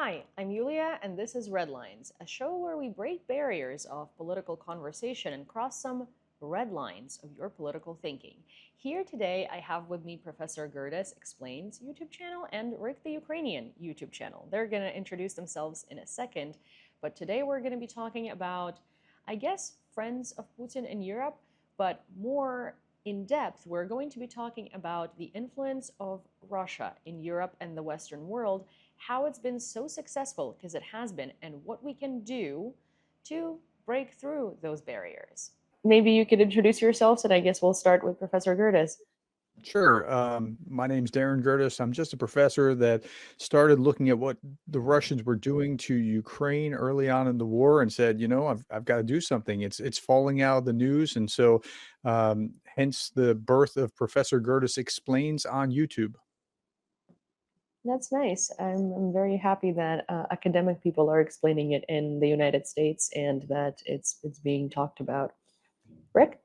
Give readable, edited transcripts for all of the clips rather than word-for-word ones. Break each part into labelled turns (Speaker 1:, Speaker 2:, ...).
Speaker 1: Hi, I'm Yulia, and this is Red Lines, a show where we break barriers of political conversation and cross some red lines of your political thinking. Here today, I have with me Professor Gerdes Explains YouTube channel and Rick the Ukrainian YouTube channel. They're going to introduce themselves in a second, but today we're going to be talking about, I guess, friends of Putin in Europe, but more in depth, we're going to be talking about the influence of Russia in Europe and the Western world, how it's been so successful, because it has been, and what we can do to break through those barriers. Maybe you could introduce yourselves, and I guess we'll start with Professor Gerdes.
Speaker 2: Sure. My name's Darren Gerdes. I'm just a professor that started looking at what the Russians were doing to Ukraine early on in the war and said, I've got to do something. It's falling out of the news, and so hence the birth of Professor Gerdes Explains on YouTube.
Speaker 1: That's nice. I'm very happy that academic people are explaining it in the United States and that it's being talked about. Rick?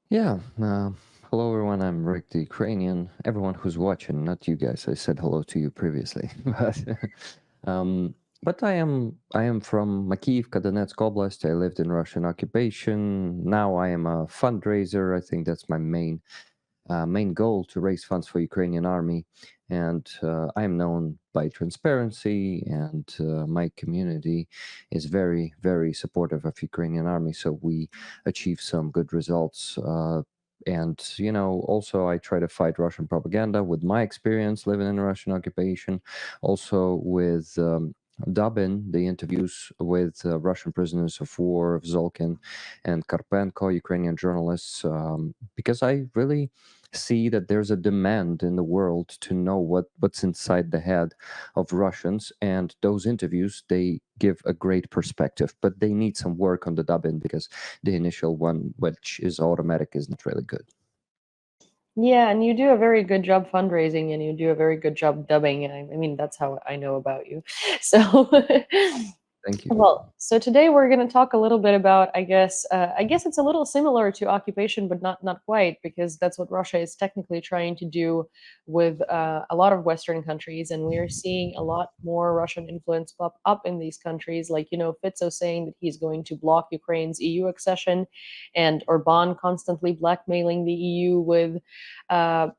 Speaker 3: Yeah, hello everyone, I'm Rick the Ukrainian. Everyone who's watching, not you guys, I said hello to you previously. But I am from Makivka, Donetsk Oblast. I lived in Russian occupation. Now I am a fundraiser. I think that's my main goal, to raise funds for Ukrainian army. And I am known by transparency, and my community is very, very supportive of Ukrainian army. So we achieve some good results. And, also I try to fight Russian propaganda with my experience living in Russian occupation, also with dubbing the interviews with Russian prisoners of war, of Zolkin and Karpenko, Ukrainian journalists, because I really see that there's a demand in the world to know what's inside the head of Russians, and those interviews, they give a great perspective, but they need some work on the dubbing because the initial one, which is automatic, isn't really good.
Speaker 1: Yeah, and you do a very good job fundraising and you do a very good job dubbing. I mean, that's how I know about you. So,
Speaker 3: Thank you.
Speaker 1: well, so today we're going to talk a little bit about, I guess it's a little similar to occupation, but not quite, because that's what Russia is technically trying to do with a lot of Western countries, and we are seeing a lot more Russian influence pop up in these countries. Like, Fico saying that he's going to block Ukraine's EU accession, and Orban constantly blackmailing the EU with a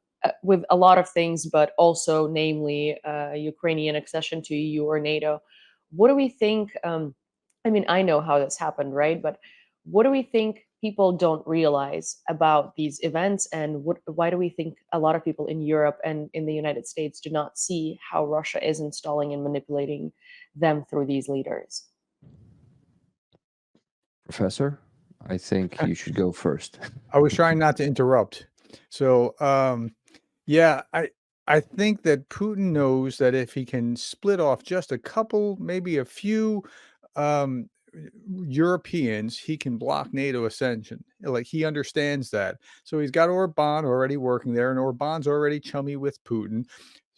Speaker 1: lot of things, but also namely Ukrainian accession to EU or NATO. What do we think? I mean, I know how this happened, right? But what do we think people don't realize about these events, and why do we think a lot of people in Europe and in the United States do not see how Russia is installing and manipulating them through these leaders?
Speaker 3: Professor, I think you should go first.
Speaker 2: I was trying not to interrupt. So, yeah, I think that Putin knows that if he can split off just a couple, maybe a few um, Europeans, he can block NATO ascension. Like, he understands that. So he's got Orban already working there, and Orban's already chummy with Putin.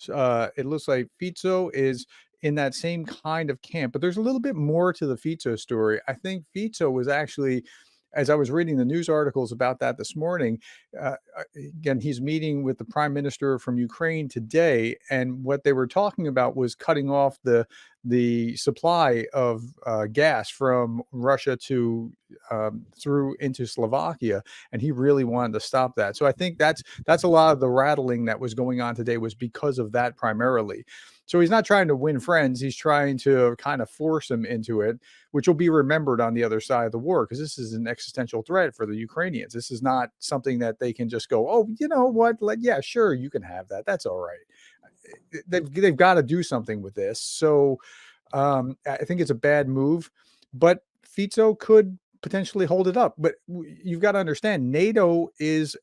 Speaker 2: It looks like Fico is in that same kind of camp, but there's a little bit more to the Fico story. I think Fico was actually, as I was reading the news articles about that this morning, again, he's meeting with the prime minister from Ukraine today, and what they were talking about was cutting off the supply of gas from Russia to through into Slovakia, and he really wanted to stop that. So I think that's a lot of the rattling that was going on today was because of that primarily. So he's not trying to win friends; he's trying to kind of force them into it, which will be remembered on the other side of the war, because this is an existential threat for the Ukrainians. This is not something that they can just go, oh, you know what? Yeah, sure, you can have that. That's all right. They've got to do something with this. So I think it's a bad move, but Fico could potentially hold it up. But you've got to understand, NATO is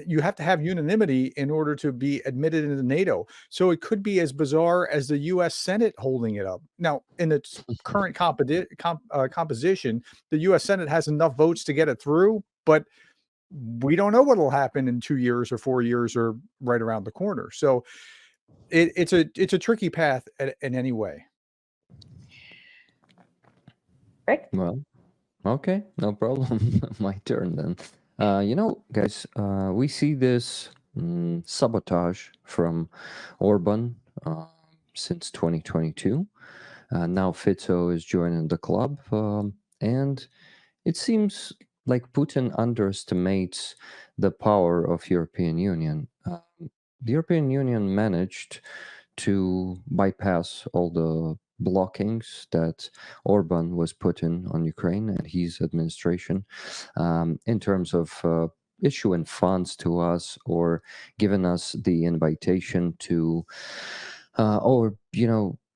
Speaker 2: you have to have unanimity in order to be admitted into NATO. So it could be as bizarre as the U.S. Senate holding it up. Now, in its current composition, the U.S. Senate has enough votes to get it through, but we don't know what will happen in 2 years or 4 years or right around the corner. So it's a tricky path in any way.
Speaker 1: Rick?
Speaker 3: Well, okay, no problem. My turn then. Guys, we see this sabotage from Orban since 2022. Now Fico is joining the club, and it seems like Putin underestimates the power of European Union. The European Union managed to bypass all the blockings that Orban was putting on Ukraine and his administration, in terms of issuing funds to us or giving us the invitation to, or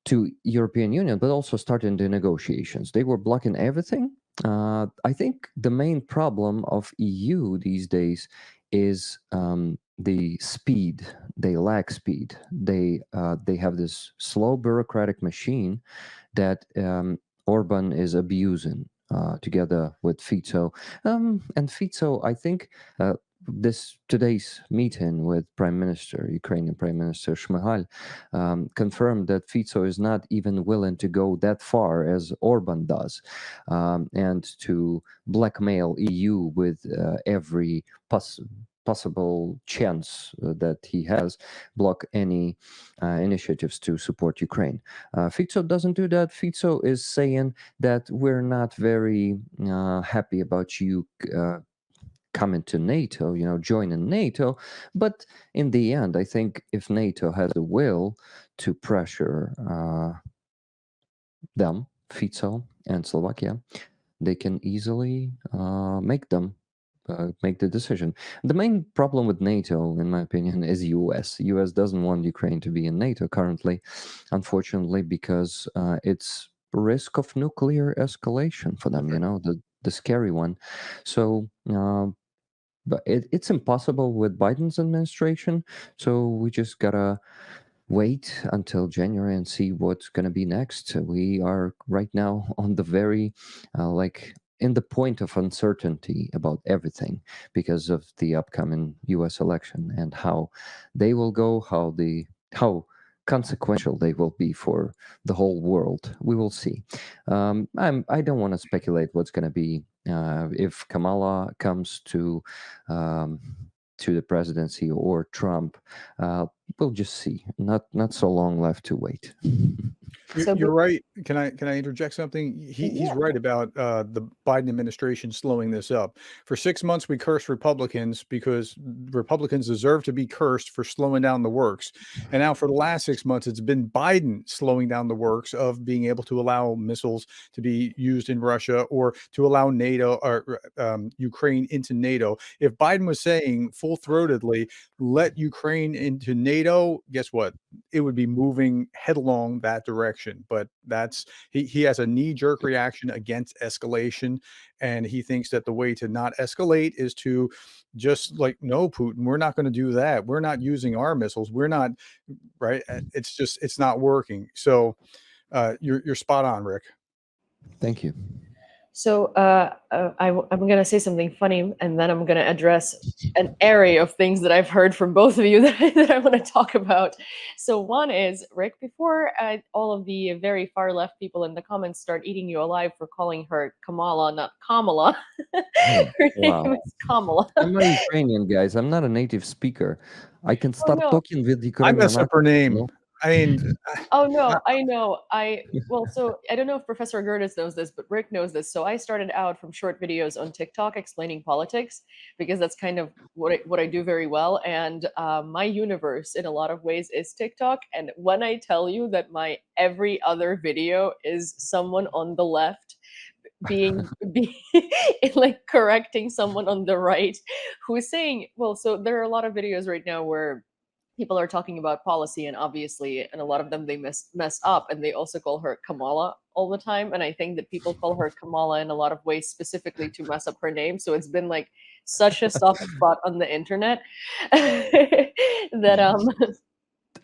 Speaker 3: to European Union, but also starting the negotiations. They were blocking everything. I think the main problem of EU these days is the speed. They lack speed. They have this slow bureaucratic machine that Orban is abusing, together with Fico. And Fico, I think, this today's meeting with Ukrainian Prime Minister Shmyhal, confirmed that Fico is not even willing to go that far as Orban does, and to blackmail EU with every possible chance that he has, block any initiatives to support Ukraine. Fico doesn't do that. Fico is saying that we're not very happy about you coming to NATO, joining NATO. But in the end, I think if NATO has the will to pressure them, Fico and Slovakia, they can easily make the decision. The main problem with NATO, in my opinion, is US. US doesn't want Ukraine to be in NATO currently, unfortunately, because it's risk of nuclear escalation for them. The scary one. So. But it's impossible with Biden's administration, so we just gotta wait until January and see what's gonna be next. We are right now on the very, in the point of uncertainty about everything because of the upcoming U.S. election and how they will go, how consequential they will be for the whole world. We will see. I don't want to speculate what's going to be if Kamala comes um, to the presidency or Trump. We'll just see. Not so long left to wait.
Speaker 1: So,
Speaker 2: You're right. Can I interject something? He's
Speaker 1: yeah.
Speaker 2: right about the Biden administration slowing this up. For 6 months, we cursed Republicans because Republicans deserve to be cursed for slowing down the works. And now for the last 6 months, it's been Biden slowing down the works of being able to allow missiles to be used in Russia or to allow NATO or Ukraine into NATO. If Biden was saying full-throatedly, let Ukraine into NATO, guess what? It would be moving headlong that direction. But he has a knee-jerk reaction against escalation, and he thinks that the way to not escalate is to just like, no, Putin, we're not going to do that. We're not using our missiles. We're not right. It's not working. So you're spot on, Rick.
Speaker 3: Thank you.
Speaker 1: So I'm going to say something funny, and then I'm going to address an array of things that I've heard from both of you that I want to talk about. So one is, Rick, before all of the very far left people in the comments start eating you alive for calling her Kamala, not Kamala. Her
Speaker 3: Wow.
Speaker 1: name is Kamala.
Speaker 3: I'm not Ukrainian, guys. I'm not a native speaker. I can
Speaker 1: Oh,
Speaker 3: start
Speaker 1: no.
Speaker 3: talking with
Speaker 2: I
Speaker 3: Ukrainian
Speaker 2: mess up her
Speaker 3: accent,
Speaker 2: name. I mean,
Speaker 1: Oh no, I know. So I don't know if Professor Gerdes knows this, but Rick knows this. So I started out from short videos on TikTok explaining politics because that's kind of what I do very well. And my universe, in a lot of ways, is TikTok. And when I tell you that my every other video is someone on the left being like correcting someone on the right who is saying, well, so there are a lot of videos right now where people are talking about policy, and obviously, and a lot of them they mess up, and they also call her Kamala all the time. And I think that people call her Kamala in a lot of ways specifically to mess up her name. So it's been like such a soft spot on the internet that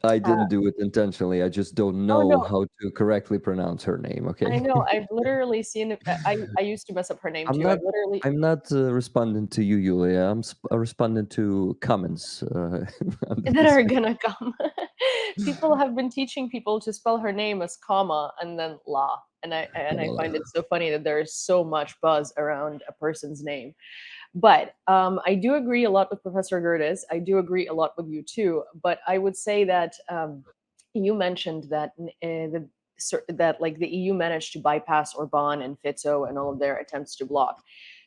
Speaker 3: I didn't do it intentionally. I just don't
Speaker 1: oh
Speaker 3: know
Speaker 1: no,
Speaker 3: how to correctly pronounce her name.
Speaker 1: I
Speaker 3: Okay.
Speaker 1: know, I've literally seen it. I used to mess up her name
Speaker 3: I'm
Speaker 1: too.
Speaker 3: not.
Speaker 1: I've literally
Speaker 3: I'm not responding to you, Yulia. I'm responding to comments. Under
Speaker 1: that
Speaker 3: this
Speaker 1: are
Speaker 3: video.
Speaker 1: gonna come. People have been teaching people to spell her name as comma and then la, and I find it so funny that there is so much buzz around a person's name. But I do agree a lot with Professor Gerdes. I do agree a lot with you too. But I would say that you mentioned that that like the EU managed to bypass Orban and Fico and all of their attempts to block.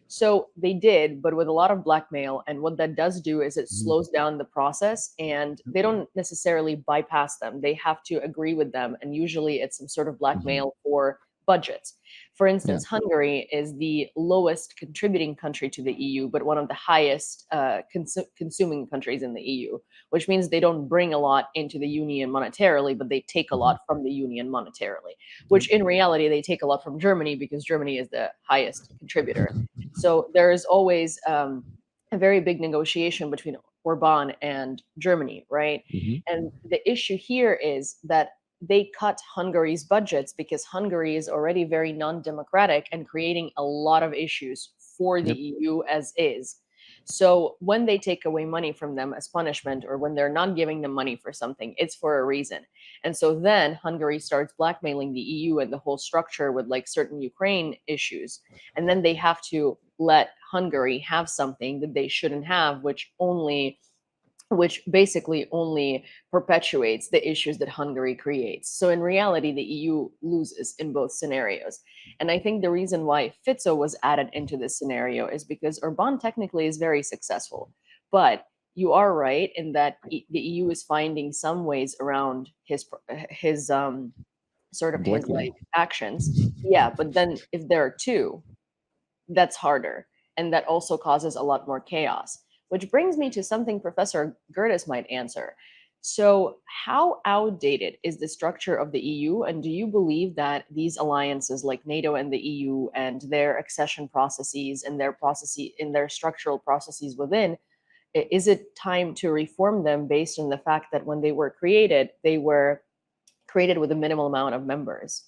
Speaker 1: So they did, but with a lot of blackmail. And what that does do is it
Speaker 2: Mhm.
Speaker 1: slows down the process, and they don't necessarily bypass them. They have to agree with them. And usually it's some sort of
Speaker 3: Hmm.
Speaker 1: blackmail for budgets. For
Speaker 3: Yeah.
Speaker 1: instance, Hungary is the lowest contributing country to the EU, but one of the highest consuming countries in the EU, which means they don't bring a lot into the union monetarily, but they take a
Speaker 3: Hmm.
Speaker 1: lot from the union monetarily,
Speaker 3: Yep.
Speaker 1: which in reality they take a lot from Germany because Germany is the highest contributor. So there is always a very big negotiation between Orban and Germany, right?
Speaker 3: Hmm.
Speaker 1: And the issue here is that they cut Hungary's budgets because Hungary is already very non democratic and creating a lot of issues for the
Speaker 3: Yep.
Speaker 1: EU as is. So when they take away money from them as punishment, or when they're not giving them money for something, it's for a reason. And so then Hungary starts blackmailing the EU and the whole structure with like certain Ukraine issues. And then they have to let Hungary have something that they shouldn't have, which basically only perpetuates the issues that Hungary creates. So in reality, the EU loses in both scenarios. And I think the reason why Fico was added into this scenario is because Orban technically is very successful. But you are right in that the EU is finding some ways around his sort of his like
Speaker 3: Blackmail.
Speaker 1: actions. Yeah, but then if there are two, that's harder. And that also causes a lot more chaos. Which brings me to something Professor Gerdes might answer. So, how outdated is the structure of the EU? And do you believe that these alliances like NATO and the EU and their accession processes and their processes in their structural processes within, is it time to reform them based on the fact that when they were created with a minimal amount of members.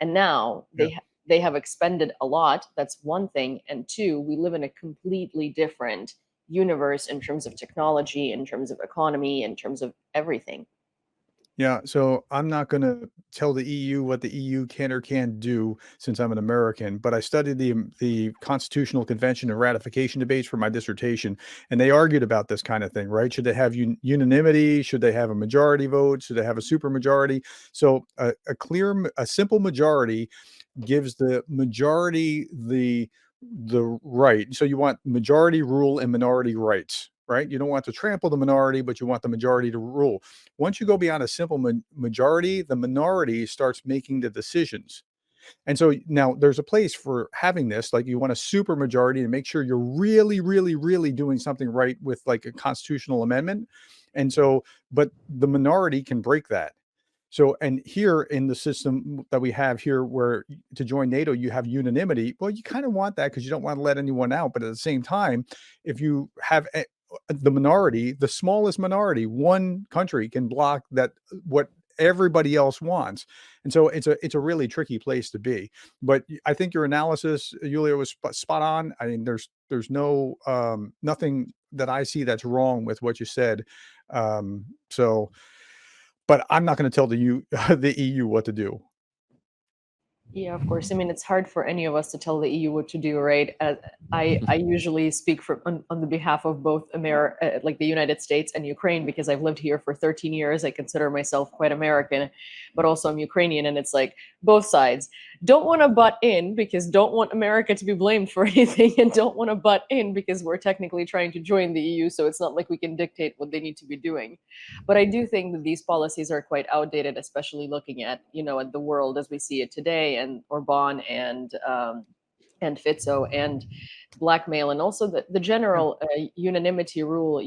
Speaker 1: And now
Speaker 2: Yeah.
Speaker 1: they have expended a lot. That's one thing. And two, we live in a completely different universe in terms of technology, in terms of economy, in terms of everything.
Speaker 2: Yeah, so I'm not gonna tell the EU what the EU can or can't do since I'm an American, but I studied the Constitutional Convention and ratification debates for my dissertation, and they argued about this kind of thing, right? Should they have unanimity? Should they have a majority vote? Should they have a supermajority? So a simple majority gives the majority the right. So you want majority rule and minority rights, right? You don't want to trample the minority, but you want the majority to rule. Once you go beyond a simple majority, the minority starts making the decisions. And so now there's a place for having this, like you want a super majority to make sure you're really, really, really doing something right with like a constitutional amendment. And so, but the minority can break that. So, and here in the system that we have here, where to join NATO, you have unanimity. Well, you kind of want that because you don't want to let anyone out. But at the same time, if you have the minority, the smallest minority, one country can block that what everybody else wants. And so it's a really tricky place to be. But I think your analysis, Yulia, was spot on. I mean, there's no nothing that I see that's wrong with what you said. So but I'm not gonna tell the the EU what to do.
Speaker 1: Yeah, of course. I mean, it's hard for any of us to tell the EU what to do, right? I usually speak on the behalf of both America, like the United States and Ukraine, because I've lived here for 13 years. I consider myself quite American, but also I'm Ukrainian, and it's like both sides don't want to butt in because don't want America to be blamed for anything, and don't want to butt in because we're technically trying to join the EU, so it's not like we can dictate what they need to be doing. But I do think that these policies are quite outdated, especially looking at at the world as we see it today, and Orban and Fico and blackmail, and also the
Speaker 2: Yeah.
Speaker 1: general unanimity rule.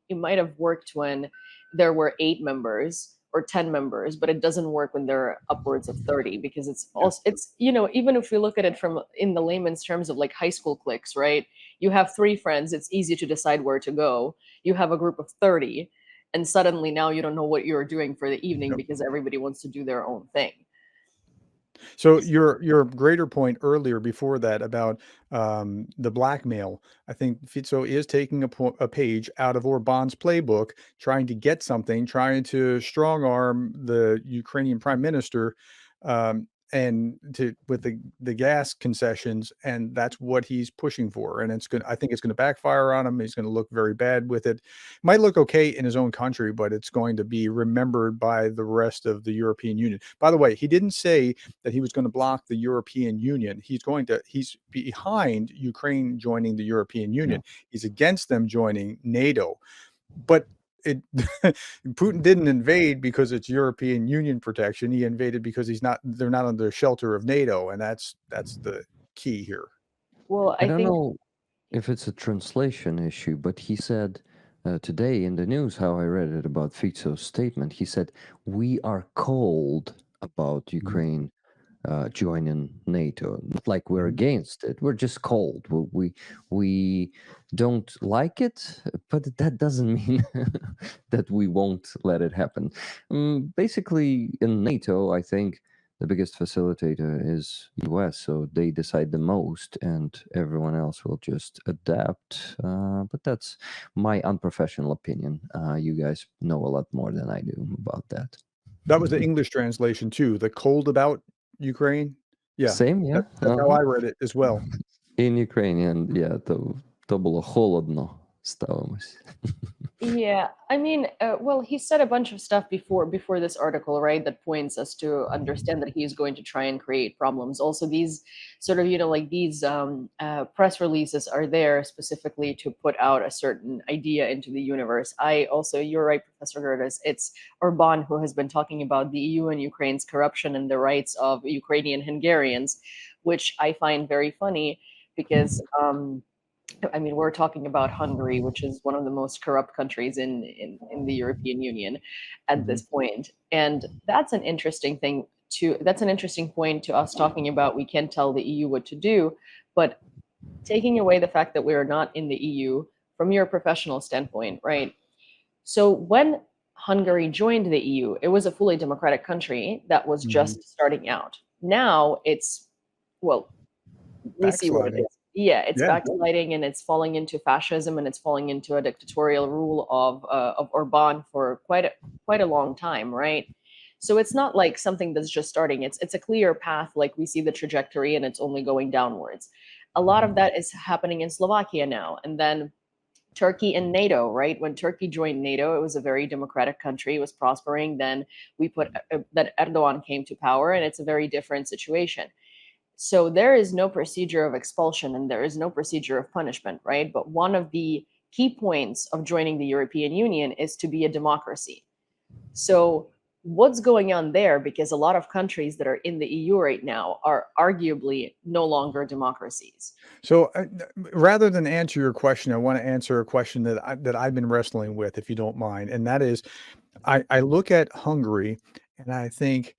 Speaker 1: It might have worked when there were 8 members or 10 members, but it doesn't work when there are upwards of 30, because it's
Speaker 2: Yeah.
Speaker 1: also it's even if we look at it from in the layman's terms of like high school cliques, right? You have 3 friends, it's easy to decide where to go. You have a group of 30, and suddenly now you don't know what you're doing for the evening
Speaker 2: Yep.
Speaker 1: because everybody wants to do their own thing.
Speaker 2: So your greater point earlier before that about the blackmail, I think Fico is taking a page out of Orban's playbook, trying to get something, trying to strong arm the Ukrainian prime minister. and with the gas concessions, and that's what he's pushing for. And I think it's going to backfire on him. He's going to look very bad with it. Might look okay in his own country, but it's going to be remembered by the rest of the European Union. By the way, he didn't say that he was going to block the European Union. He's behind Ukraine joining the European Union. He's against them joining NATO. But Putin didn't invade because it's European Union protection. He invaded because they're not under the shelter of NATO, and that's the key here.
Speaker 1: Well,
Speaker 3: I
Speaker 1: I
Speaker 3: don't
Speaker 1: think
Speaker 3: know if it's a translation issue, but he said today in the news, how I read it about Fico's statement, he said, "We are cold about Ukraine joining NATO. Not like we're against it. We're just cold. We don't like it, but that doesn't mean that we won't let it happen." Basically, in NATO, I think the biggest facilitator is US, so they decide the most, and everyone else will just adapt. But that's my unprofessional opinion. You guys know a lot more than I do about that.
Speaker 2: That was the English translation too. The cold about Ukraine. Yeah,
Speaker 3: Same, yeah.
Speaker 2: that's how I read it as well.
Speaker 3: In Ukrainian, yeah, то було холодно, ставимось.
Speaker 1: Yeah, I mean, well, he said a bunch of stuff before this article, right? That points us to understand that he is going to try and create problems. Also, these sort of, like these press releases are there specifically to put out a certain idea into the universe. You're right, Professor Gerdes. It's Orban who has been talking about the EU and Ukraine's corruption and the rights of Ukrainian Hungarians, which I find very funny because. I mean, we're talking about Hungary, which is one of the most corrupt countries in the European Union at this point. And that's an interesting thing that's an interesting point to us talking about we can't tell the EU what to do, but taking away the fact that we are not in the EU from your professional standpoint, right? So when Hungary joined the EU, it was a fully democratic country that was just starting out. Now it's, well, we see what it
Speaker 2: Backsliding.
Speaker 1: is. Yeah, it's
Speaker 2: Yeah.
Speaker 1: backsliding and it's falling into fascism and it's falling into a dictatorial rule of Orban for quite a long time, right? So it's not like something that's just starting. It's a clear path, like we see the trajectory and it's only going downwards. A lot of that is happening in Slovakia now, and then Turkey and NATO, right? When Turkey joined NATO, it was a very democratic country, it was prospering. Then then Erdogan came to power, and it's a very different situation. So there is no procedure of expulsion and there is no procedure of punishment, right? But one of the key points of joining the European Union is to be a democracy. So what's going on there? Because a lot of countries that are in the EU right now are arguably no longer democracies.
Speaker 2: So rather than answer your question, I want to answer a question that I've been wrestling with, if you don't mind. And that is, I look at Hungary and I think,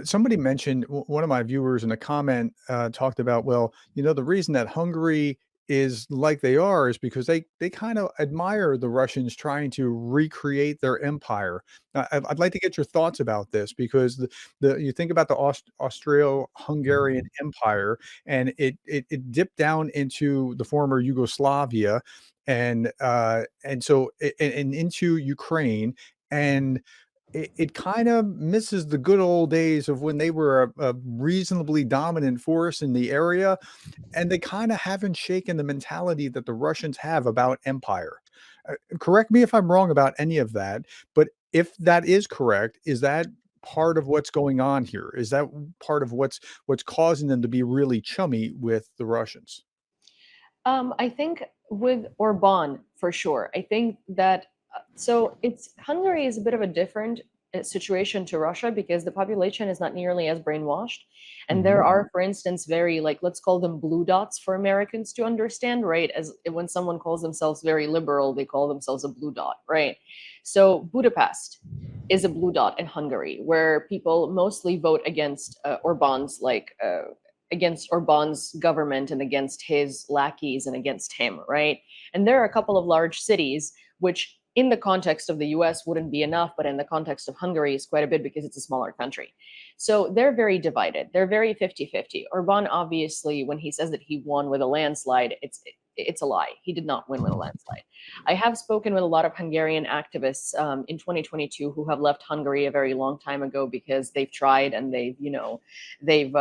Speaker 2: somebody mentioned, one of my viewers in a comment talked about, well, the reason that Hungary is like they are is because they kind of admire the Russians trying to recreate their empire. I'd like to get your thoughts about this, because you think about the Austro-Hungarian Empire, and it dipped down into the former Yugoslavia, and into Ukraine, and it kind of misses the good old days of when they were a reasonably dominant force in the area, and they kind of haven't shaken the mentality that the Russians have about empire. Correct me if I'm wrong about any of that, but if that is correct, is that part of what's going on here? Is that part of what's causing them to be really chummy with the Russians?
Speaker 1: I think with Orban, for sure. I think that so it's Hungary is a bit of a different situation to Russia because the population is not nearly as brainwashed. And there are, for instance, very, like, let's call them blue dots for Americans to understand, right? As when someone calls themselves very liberal, they call themselves a blue dot, right? So Budapest is a blue dot in Hungary, where people mostly vote against against Orban's government and against his lackeys and against him, right? And there are a couple of large cities which in the context of the US wouldn't be enough, but in the context of Hungary is quite a bit because it's a smaller country. So they're very divided. They're very 50-50. Orban, obviously, when he says that he won with a landslide, it's a lie. He did not win with a landslide. I have spoken with a lot of Hungarian activists in 2022 who have left Hungary a very long time ago because they've tried and they've they've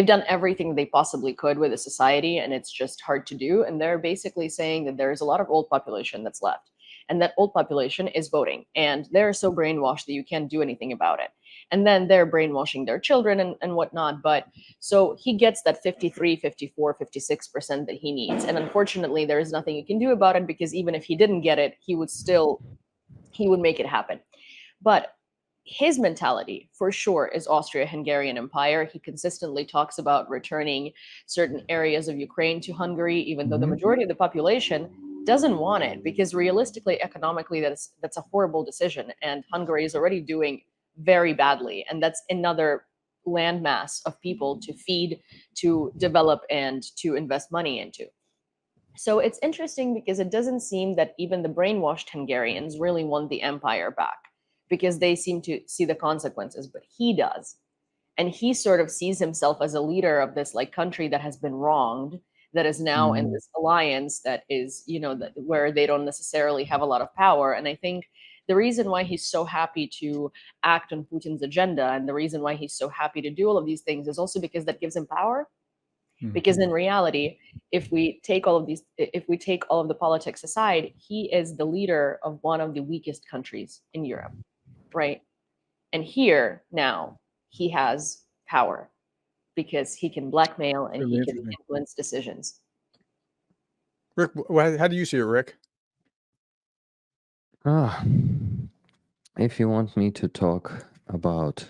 Speaker 1: done everything they possibly could with the society, and it's just hard to do. And they're basically saying that there's a lot of old population that's left, and that old population is voting, and they're so brainwashed that you can't do anything about it. And then they're brainwashing their children and whatnot. But so he gets that 53, 54, 56% that he needs, and unfortunately there is nothing you can do about it, because even if he didn't get it, he would make it happen. But his mentality for sure is Austria-Hungarian Empire. He consistently talks about returning certain areas of Ukraine to Hungary, even though the majority of the population doesn't want it, because realistically, economically, that's a horrible decision, and Hungary is already doing very badly, and that's another landmass of people to feed, to develop, and to invest money into. So it's interesting because it doesn't seem that even the brainwashed Hungarians really want the empire back, because they seem to see the consequences, but he does. And he sort of sees himself as a leader of this like country that has been wronged, that is now in this alliance that is, where they don't necessarily have a lot of power. And I think the reason why he's so happy to act on Putin's agenda, and the reason why he's so happy to do all of these things, is also because that gives him power. Because in reality, if we take all of the politics aside, he is the leader of one of the weakest countries in Europe, right? And here now he has power because he can blackmail and
Speaker 2: Really
Speaker 1: he can
Speaker 2: interesting.
Speaker 1: influence decisions.
Speaker 2: Rick, how do you see it, Rick?
Speaker 3: If you want me to talk about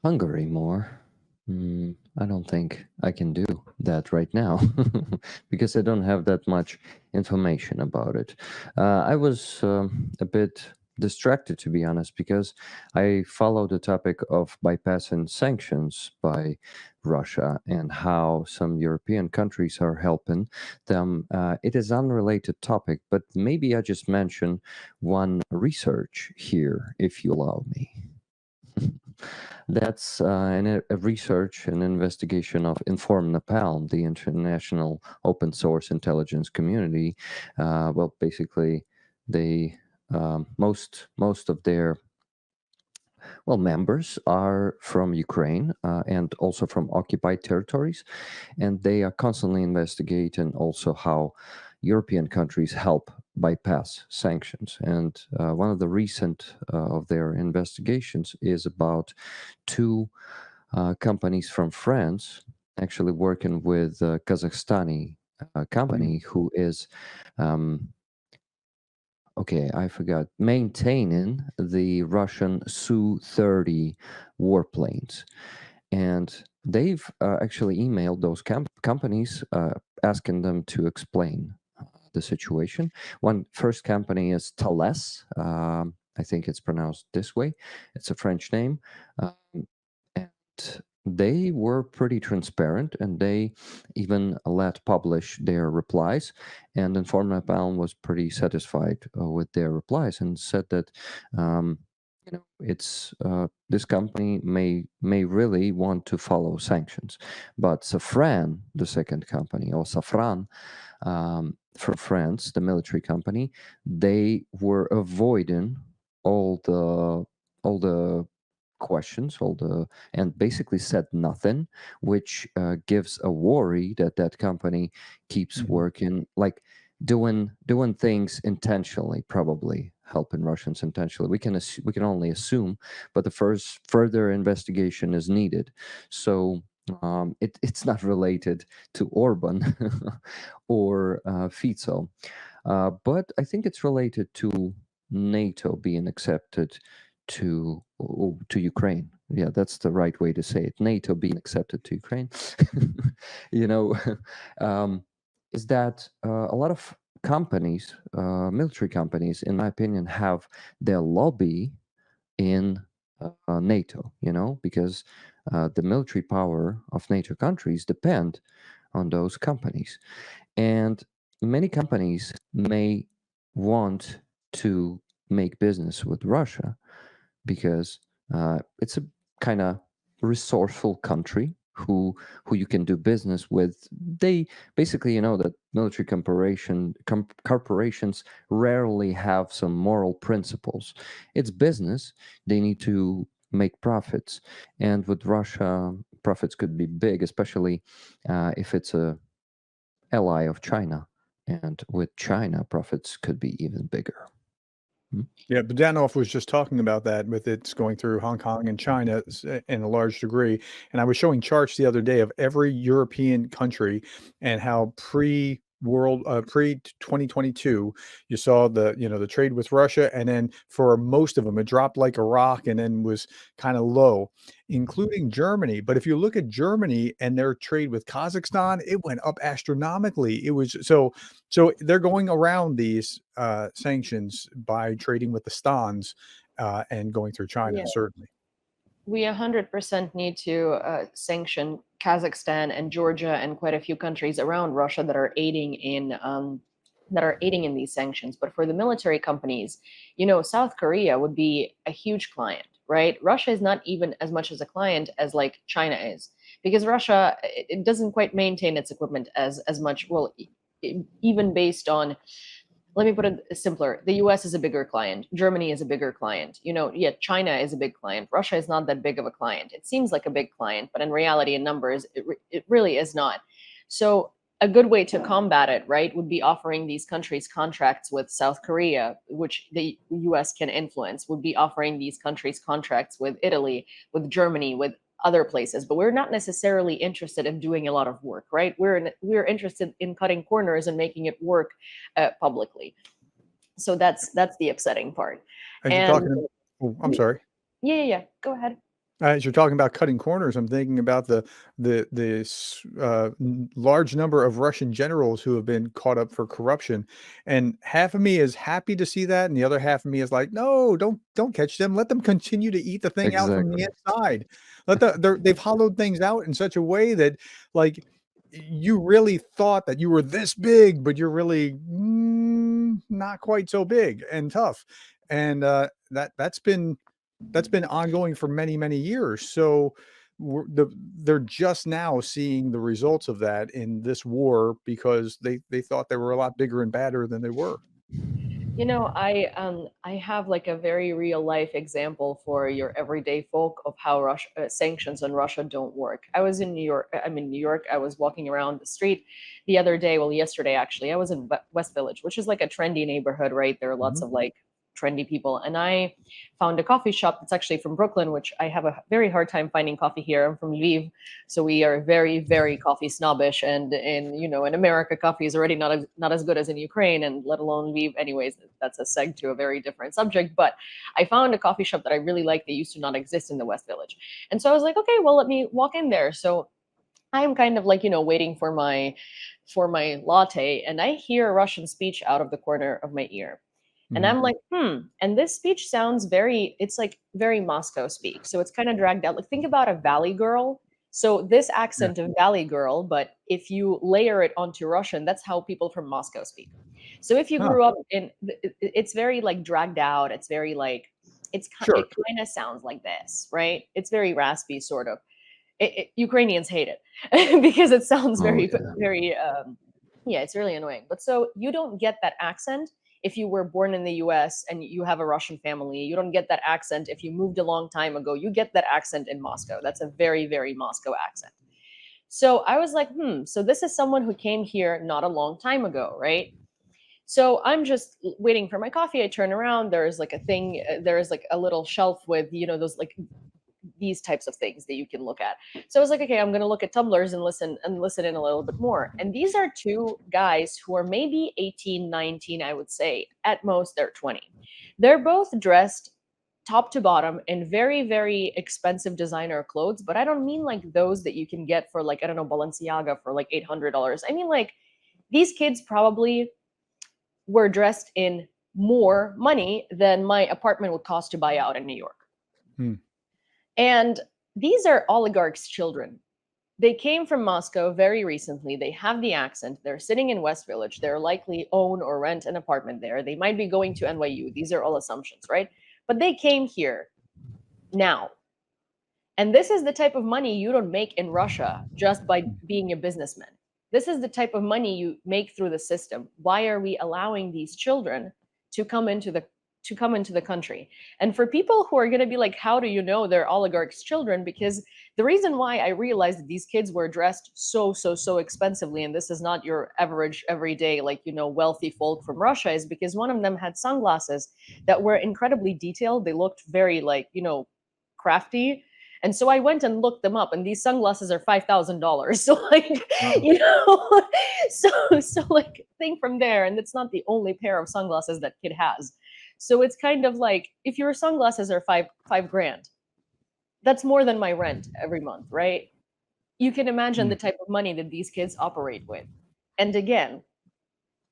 Speaker 3: Hungary more, I don't think I can do that right now because I don't have that much information about it. I was a bit distracted, to be honest, because I follow the topic of bypassing sanctions by Russia and how some European countries are helping them. It is unrelated topic, but maybe I just mention one research here, if you allow me. That's a research and investigation of Inform Napalm, the international open source intelligence community. Well, basically, they most of their members are from Ukraine and also from occupied territories, and they are constantly investigating also how European countries help bypass sanctions. And one of the recent of their investigations is about two companies from France actually working with a Kazakhstani company who is I forgot, maintaining the Russian Su-30 warplanes. And they've actually emailed those companies asking them to explain the situation. One first company is Thales. I think it's pronounced this way. It's a French name. And they were pretty transparent, and they even let publish their replies. And Inform Napalm was pretty satisfied with their replies and said that it's this company may really want to follow sanctions, but Safran, the second company, or Safran, for France, the military company, they were avoiding all the questions, and basically said nothing, which gives a worry that that company keeps working, like doing things intentionally, probably helping Russians intentionally. We can only assume, but the further investigation is needed. So it's not related to Orban or Fico, but I think it's related to NATO being accepted to Ukraine. Yeah, that's the right way to say it. NATO being accepted to Ukraine. you know, is that a lot of companies, military companies, in my opinion, have their lobby in NATO. Because the military power of NATO countries depend on those companies, and many companies may want to make business with Russia because it's a kind of resourceful country, who you can do business with. They basically, that military corporations rarely have some moral principles. It's business. They need to make profits, and with Russia, profits could be big, especially if it's a ally of China, and with China, profits could be even bigger.
Speaker 2: Yeah, Budanov was just talking about that with it's going through Hong Kong and China in a large degree. And I was showing charts the other day of every European country and how pre 2022, you saw the trade with Russia, and then for most of them, it dropped like a rock and then was kind of low, including Germany. But if you look at Germany and their trade with Kazakhstan, it went up astronomically. It was so they're going around these sanctions by trading with the stans and going through China,
Speaker 1: Yeah.
Speaker 2: certainly.
Speaker 1: We 100% need to sanction Kazakhstan and Georgia and quite a few countries around Russia that are aiding in these sanctions. But for the military companies, South Korea would be a huge client, right? Russia is not even as much as a client as like China is, because Russia, it doesn't quite maintain its equipment as much. Well, even based on, let me put it simpler. The US is a bigger client. Germany is a bigger client. Yeah, China is a big client. Russia is not that big of a client. It seems like a big client, but in reality, in numbers, it really is not. So a good way to combat it, right, would be offering these countries contracts with South Korea, which the US can influence, would be offering these countries contracts with Italy, with Germany, with other places. But we're not necessarily interested in doing a lot of work, right? We're interested in cutting corners and making it work publicly. So that's the upsetting part.
Speaker 2: As you're
Speaker 1: And
Speaker 2: talking, oh, I'm sorry.
Speaker 1: yeah. Go ahead.
Speaker 2: As you're talking about cutting corners, I'm thinking about the large number of Russian generals who have been caught up for corruption, and half of me is happy to see that, and the other half of me is like, no, don't catch them. Let them continue to eat the thing out from the
Speaker 3: Exactly.
Speaker 2: inside. They've hollowed things out in such a way that, like, you really thought that you were this big, but you're really not quite so big and tough, and that's been ongoing for many, many years. So they're just now seeing the results of that in this war because they thought they were a lot bigger and badder than they were.
Speaker 1: I have like a very real life example for your everyday folk of how Russia sanctions on Russia don't work. I was in New York. I'm in New York. I was walking around the street the other day. Well, yesterday actually. I was in West Village, which is like a trendy neighborhood, right? There are lots
Speaker 2: Mhm.
Speaker 1: of like trendy people, and I found a coffee shop that's actually from Brooklyn, which I have a very hard time finding coffee here. I'm from Lviv, so we are very, very coffee snobbish, and in America, coffee is already not as good as in Ukraine, and let alone Lviv. Anyways, that's a seg to a very different subject. But I found a coffee shop that I really like. They used to not exist in the West Village, and so I was like, okay, well, let me walk in there. So I'm kind of like waiting for my latte, and I hear a Russian speech out of the corner of my ear. And
Speaker 2: Mhm.
Speaker 1: I'm like, And this speech sounds it's like very Moscow speak. So it's kind of dragged out. Like, think about a Valley girl. So this
Speaker 2: Yeah,
Speaker 1: accent of Valley girl, but if you layer it onto Russian, that's how people from Moscow speak. So if you
Speaker 2: huh,
Speaker 1: grew up it's very like dragged out. It's very like,
Speaker 2: sure.
Speaker 1: it kind of sounds like this, right? It's very raspy, sort of. Ukrainians hate it because it sounds
Speaker 3: Oh
Speaker 1: very,
Speaker 3: yeah.
Speaker 1: very, yeah, it's really annoying. But so you don't get that accent if you were born in the US and you have a Russian family. You don't get that accent if you moved a long time ago. You get that accent in Moscow. That's a very, very Moscow accent. So I was like, so this is someone who came here not a long time ago, right? So I'm just waiting for my coffee. I turn around. There's like a thing. There's like a little shelf with those like these types of things that you can look at. So I was like, okay, I'm gonna look at tumblers and listen in a little bit more. And these are two guys who are maybe 18, 19, I would say. At most, they're 20. They're both dressed top to bottom in very, very expensive designer clothes, but I don't mean like those that you can get for like, I don't know, Balenciaga for like $800. I mean like these kids probably were dressed in more money than my apartment would cost to buy out in New York.
Speaker 2: Hmm.
Speaker 1: And these are oligarchs' children. They came from Moscow very recently. They have the accent. They're sitting in West Village. They're likely own or rent an apartment there. They might be going to NYU. These are all assumptions, right? But they came here now. And this is the type of money you don't make in Russia just by being a businessman. This is the type of money you make through the system. Why are we allowing these children to come into the country? And for people who are going to be like, how do you know they're oligarchs' children? Because the reason why I realized that these kids were dressed so expensively, and this is not your average everyday, like, wealthy folk from Russia, is because one of them had sunglasses that were incredibly detailed. They looked very, like, crafty. And so I went and looked them up, and these sunglasses are $5,000. So, like,
Speaker 2: Wow.
Speaker 1: so like, think from there. And it's not the only pair of sunglasses that kid has. So it's kind of like, if your sunglasses are five grand, that's more than my rent every month, right? You can imagine the
Speaker 2: Mm.
Speaker 1: type of money that these kids operate with. And again,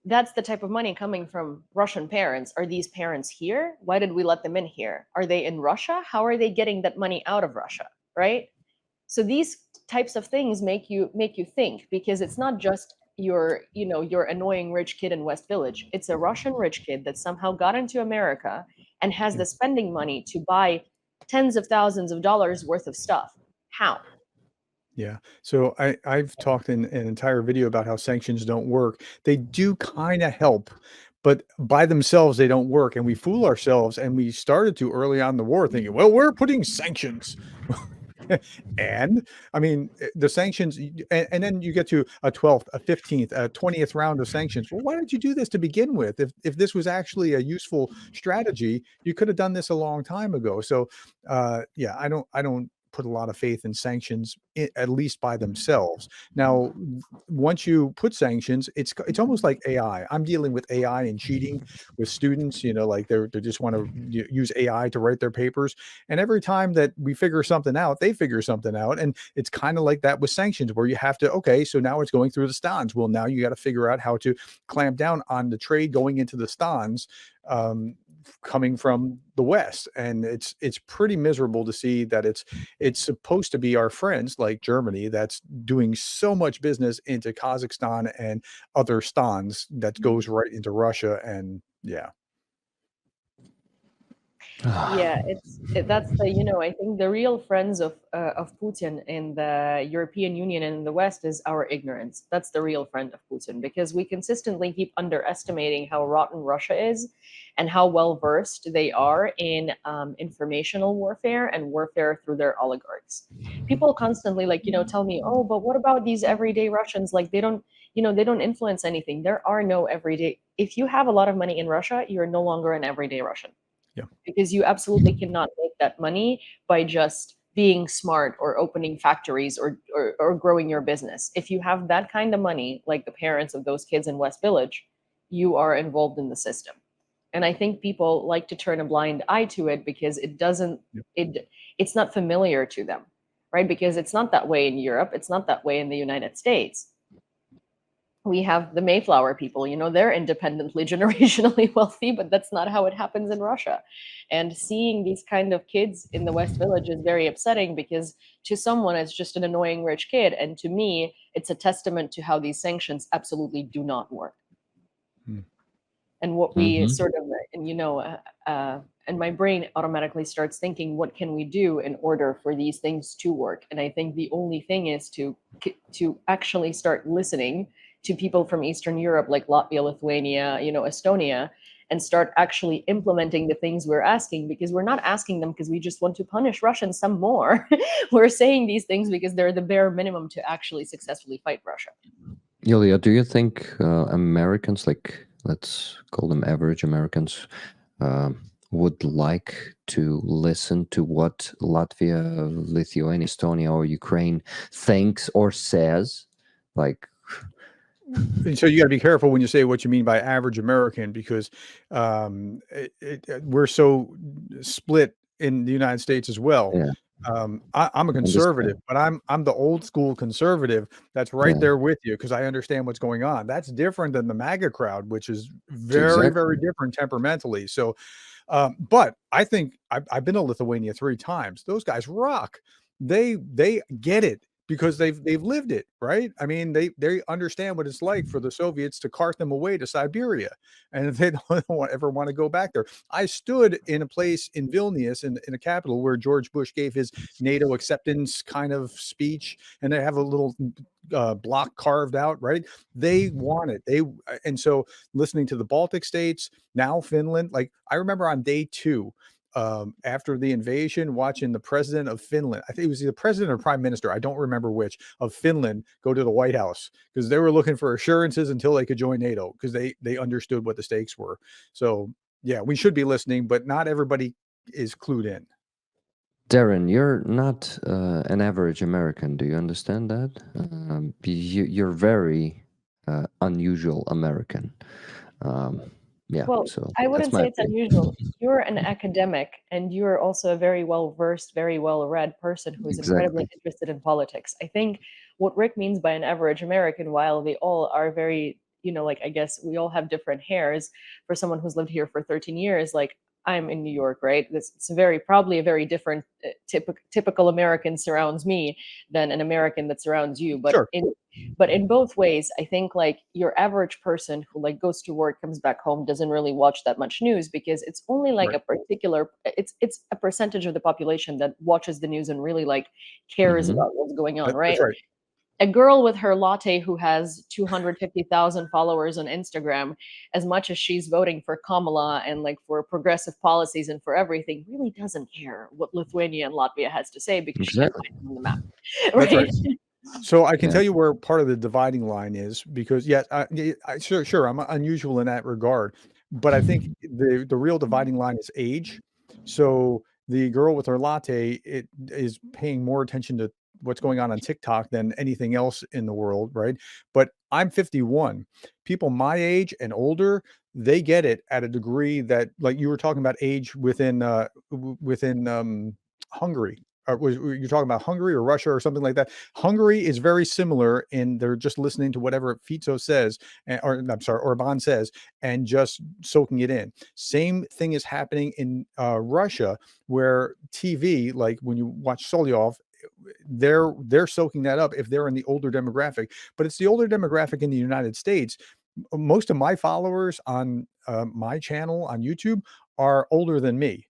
Speaker 1: that's the type of money coming from Russian parents. Are these parents here? Why did we let them in here? Are they in Russia? How are they getting that money out of Russia? Right? So these types of things make you think, because it's not just your annoying rich kid in West Village. It's a Russian rich kid that somehow got into America and has
Speaker 2: Yeah.
Speaker 1: the spending money to buy tens of thousands of dollars worth of stuff. How?
Speaker 2: Yeah. So I've talked in an entire video about how sanctions don't work. They do kind of help, but by themselves they don't work. And we fool ourselves. And we started to early on in the war thinking, well, we're putting sanctions. And I mean, the sanctions, and then you get to a 12th, a 15th, a 20th round of sanctions. Well, why did you do this to begin with? If this was actually a useful strategy, you could have done this a long time ago. So yeah, I don't put a lot of faith in sanctions, at least by themselves. Now, once you put sanctions, it's almost like AI. I'm dealing with AI and cheating with students. Like they just want to use AI to write their papers, and every time that we figure something out, they figure something out, and it's kind of like that with sanctions, where you have to, okay, so now it's going through the stans. Well, now you got to figure out how to clamp down on the trade going into the stans. Coming from the West, and it's pretty miserable to see that it's supposed to be our friends like Germany that's doing so much business into Kazakhstan and other stans that goes right into Russia, and yeah.
Speaker 1: Yeah, that's the, I think the real friends of Putin in the European Union and in the West is our ignorance. That's the real friend of Putin, because we consistently keep underestimating how rotten Russia is and how well versed they are in informational warfare and warfare through their oligarchs. People constantly, like, tell me, oh, but what about these everyday Russians? Like, they don't influence anything. There are no everyday. If you have a lot of money in Russia, you're no longer an everyday Russian,
Speaker 2: Yeah.
Speaker 1: because you absolutely cannot make that money by just being smart or opening factories or growing your business. If you have that kind of money, like the parents of those kids in West Village, you are involved in the system. And I think people like to turn a blind eye to it because it doesn't
Speaker 2: Yeah.
Speaker 1: it's not familiar to them, right? Because it's not that way in Europe, it's not that way in the United States. We have the Mayflower people, they're independently generationally wealthy, but that's not how it happens in Russia. And seeing these kind of kids in the West Village is very upsetting, because to someone it's just an annoying rich kid, and to me it's a testament to how these sanctions absolutely do not work.
Speaker 2: Mm.
Speaker 1: And what we
Speaker 3: Mhm.
Speaker 1: sort of, and my brain automatically starts thinking, what can we do in order for these things to work? And I think the only thing is to actually start listening to people from Eastern Europe, like Latvia, Lithuania, Estonia, and start actually implementing the things we're asking, because we're not asking them because we just want to punish Russians some more. We're saying these things because they're the bare minimum to actually successfully fight Russia.
Speaker 3: Yulia, do you think Americans, like let's call them average Americans, would like to listen to what Latvia, Lithuania, Estonia, or Ukraine thinks or says? Like,
Speaker 2: And so you got to be careful when you say what you mean by average American, because we're so split in the United States as well.
Speaker 3: yeah,
Speaker 2: I'm a conservative,
Speaker 3: understand.
Speaker 2: but I'm the old school conservative that's right
Speaker 3: Yeah,
Speaker 2: there with you, because I understand what's going on. That's different than the MAGA crowd, which is very, very
Speaker 3: exactly.
Speaker 2: different temperamentally. So, but I think I've been to Lithuania 3 times. Those guys rock. They get it, because they've lived it, right? I mean, they understand what it's like for the Soviets to cart them away to Siberia, and they don't ever want to go back there. I stood in a place in Vilnius, in a capital, where George Bush gave his NATO acceptance kind of speech, and they have a little block carved out, right? They want it. And so listening to the Baltic states, now Finland, like I remember on day 2, after the invasion, watching the president of Finland, I think it was either president or prime minister, I don't remember which, of Finland go to the White House because they were looking for assurances until they could join NATO because they understood what the stakes were. So yeah, we should be listening, but not everybody is clued in.
Speaker 3: Darren, you're not an average American. Do you understand that? You're very unusual American. Yeah,
Speaker 1: Well,
Speaker 3: so
Speaker 1: I
Speaker 3: that's
Speaker 1: wouldn't
Speaker 3: my
Speaker 1: say it's
Speaker 3: opinion.
Speaker 1: unusual. You're an academic, and you're also a very well-versed, very well-read person who's incredibly
Speaker 3: Exactly.
Speaker 1: interested in politics. I think what Rick means by an average American, while they all are very, like I guess we all have different hairs. For someone who's lived here for 13 years, like I'm in New York, right? It's probably a very different typical American surrounds me than an American that surrounds you.
Speaker 2: Sure.
Speaker 1: But in both ways, I think like your average person who like goes to work, comes back home, doesn't really watch that much news because it's only like
Speaker 2: Right.
Speaker 1: a particular it's a percentage of the population that watches the news and really like cares
Speaker 3: Hmm.
Speaker 1: about what's going on,
Speaker 2: That's
Speaker 1: right?
Speaker 2: right.
Speaker 1: A girl with her latte who has 250,000 followers on Instagram, as much as she's voting for Kamala and like for progressive policies and for everything, really doesn't care what Lithuania and Latvia has to say because she can't
Speaker 3: Exactly.
Speaker 1: find them on the map,
Speaker 2: That's right.
Speaker 1: right?
Speaker 2: So I can
Speaker 3: Yeah.
Speaker 2: tell you where part of the dividing line is because yes, sure, I'm unusual in that regard, but I think the real dividing line is age. So the girl with her latte it is paying more attention to what's going on TikTok than anything else in the world, right? But I'm 51. People my age and older, they get it at a degree that, like you were talking about age within within Hungary. Was you talking about Hungary or Russia or something like that? Hungary is very similar in they're just listening to whatever Fico says, or I'm sorry, Orban says, and just soaking it in. Same thing is happening in Russia, where TV, like when you watch Solyov, they're soaking that up if they're in the older demographic. But it's the older demographic in the United States. Most of my followers on my channel on YouTube are older than me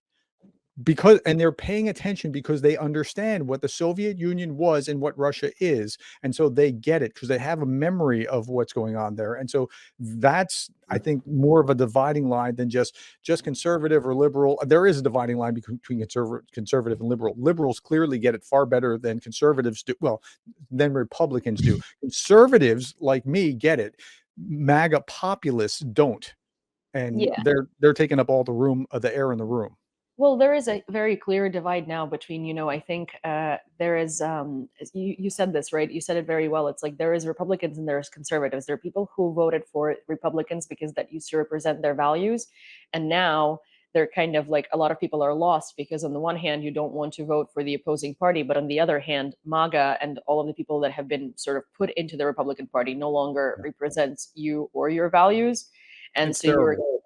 Speaker 2: because and they're paying attention because they understand what the Soviet Union was and what Russia is, and so they get it because they have a memory of what's going on there, and so that's, I think, more of a dividing line than just conservative or liberal. There is a dividing line between conservative and liberal. Liberals clearly get it far better than conservatives do, well, than Republicans do. Conservatives like me get it. MAGA populists don't, and
Speaker 1: Yeah.
Speaker 2: they're taking up all the room, the air in the room.
Speaker 1: Well, there is a very clear divide now between, I think there is, you said this, right? You said it very well. It's like there is Republicans and there's conservatives. There are people who voted for Republicans because that used to represent their values. And now they're kind of like a lot of people are lost because on the one hand, you don't want to vote for the opposing party. But on the other hand, MAGA and all of the people that have been sort of put into the Republican Party no longer
Speaker 2: Yeah.
Speaker 1: represents you or your values. And
Speaker 2: It's
Speaker 1: so you're,
Speaker 2: terrible.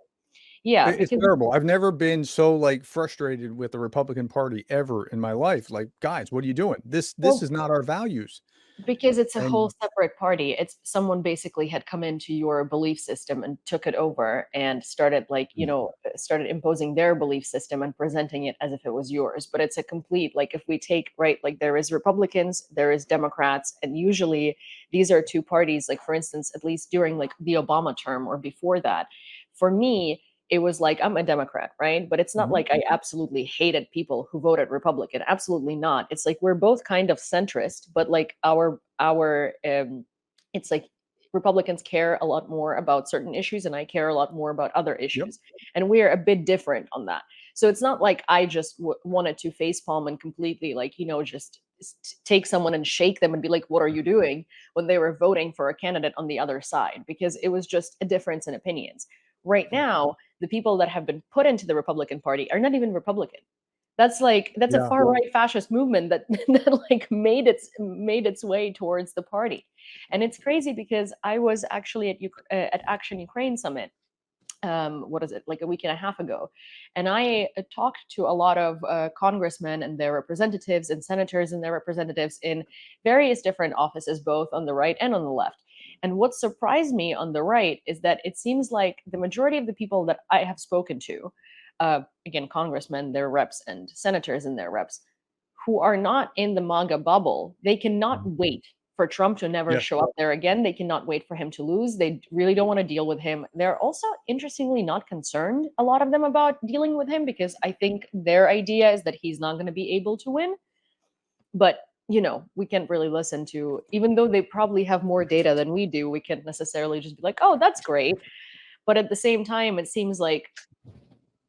Speaker 1: yeah,
Speaker 2: It's
Speaker 1: because
Speaker 2: terrible. I've never been so, like, frustrated with the Republican Party ever in my life. Like, "Guys, what are you doing? This
Speaker 1: well,
Speaker 2: is not our values."
Speaker 1: because it's a whole
Speaker 2: And
Speaker 1: separate party. It's someone basically had come into your belief system and took it over and started like,
Speaker 2: yeah,
Speaker 1: started imposing their belief system and presenting it as if it was yours. But it's a complete, like if we take, right, like there is Republicans, there is Democrats, and usually these are two parties, like for instance, at least during like the Obama term or before that, for me, it was like I'm a Democrat, right? But it's not
Speaker 2: mhm,
Speaker 1: like I absolutely hated people who voted Republican. Absolutely not. It's like we're both kind of centrist, but like our it's like Republicans care a lot more about certain issues and I care a lot more about other
Speaker 2: yep,
Speaker 1: issues. And we're a bit different on that. So it's not like I just wanted to facepalm and completely like, just take someone and shake them and be like, what are you doing when they were voting for a candidate on the other side? Because it was just a difference in opinions. Right
Speaker 2: yeah,
Speaker 1: now, the people that have been put into the Republican Party are not even Republican. That's a
Speaker 2: yeah,
Speaker 1: far right fascist movement that that like made its way towards the party, and it's crazy because I was actually at Action Ukraine Summit what is it, like a week and a half ago. And I talked to a lot of congressmen and their representatives and senators and their representatives in various different offices, both on the right and on the left. And what surprised me on the right is that it seems like the majority of the people that I have spoken to, again, congressmen, their reps, and senators and their reps, who are not in the MAGA bubble, they cannot wait for Trump to never
Speaker 2: Yes.
Speaker 1: show up there again. They cannot wait for him to lose. They really don't want to deal with him. They're also interestingly not concerned, a lot of them, about dealing with him, because I think their idea is that he's not going to be able to win. But we can't really listen to, even though they probably have more data than we do, we can't necessarily just be like, oh, that's great. But at the same time, it seems like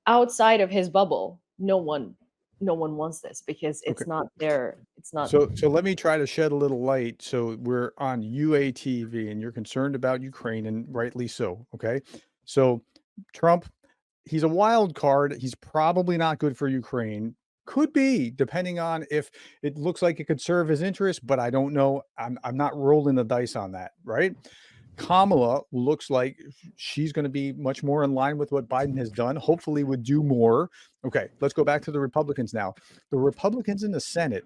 Speaker 1: outside of his bubble, no one wants this, because
Speaker 2: Okay.
Speaker 1: it's not there. It's not.
Speaker 2: So let me try to shed a little light. So we're on UATV and you're concerned about Ukraine, and rightly so. Okay. So Trump, he's a wild card. He's probably not good for Ukraine. Could be, depending on if it looks like it could serve his interest, but I don't know. I'm not rolling the dice on that, right? Kamala looks like she's going to be much more in line with what Biden has done, hopefully would do more. Okay, let's go back to the Republicans now. The Republicans in the Senate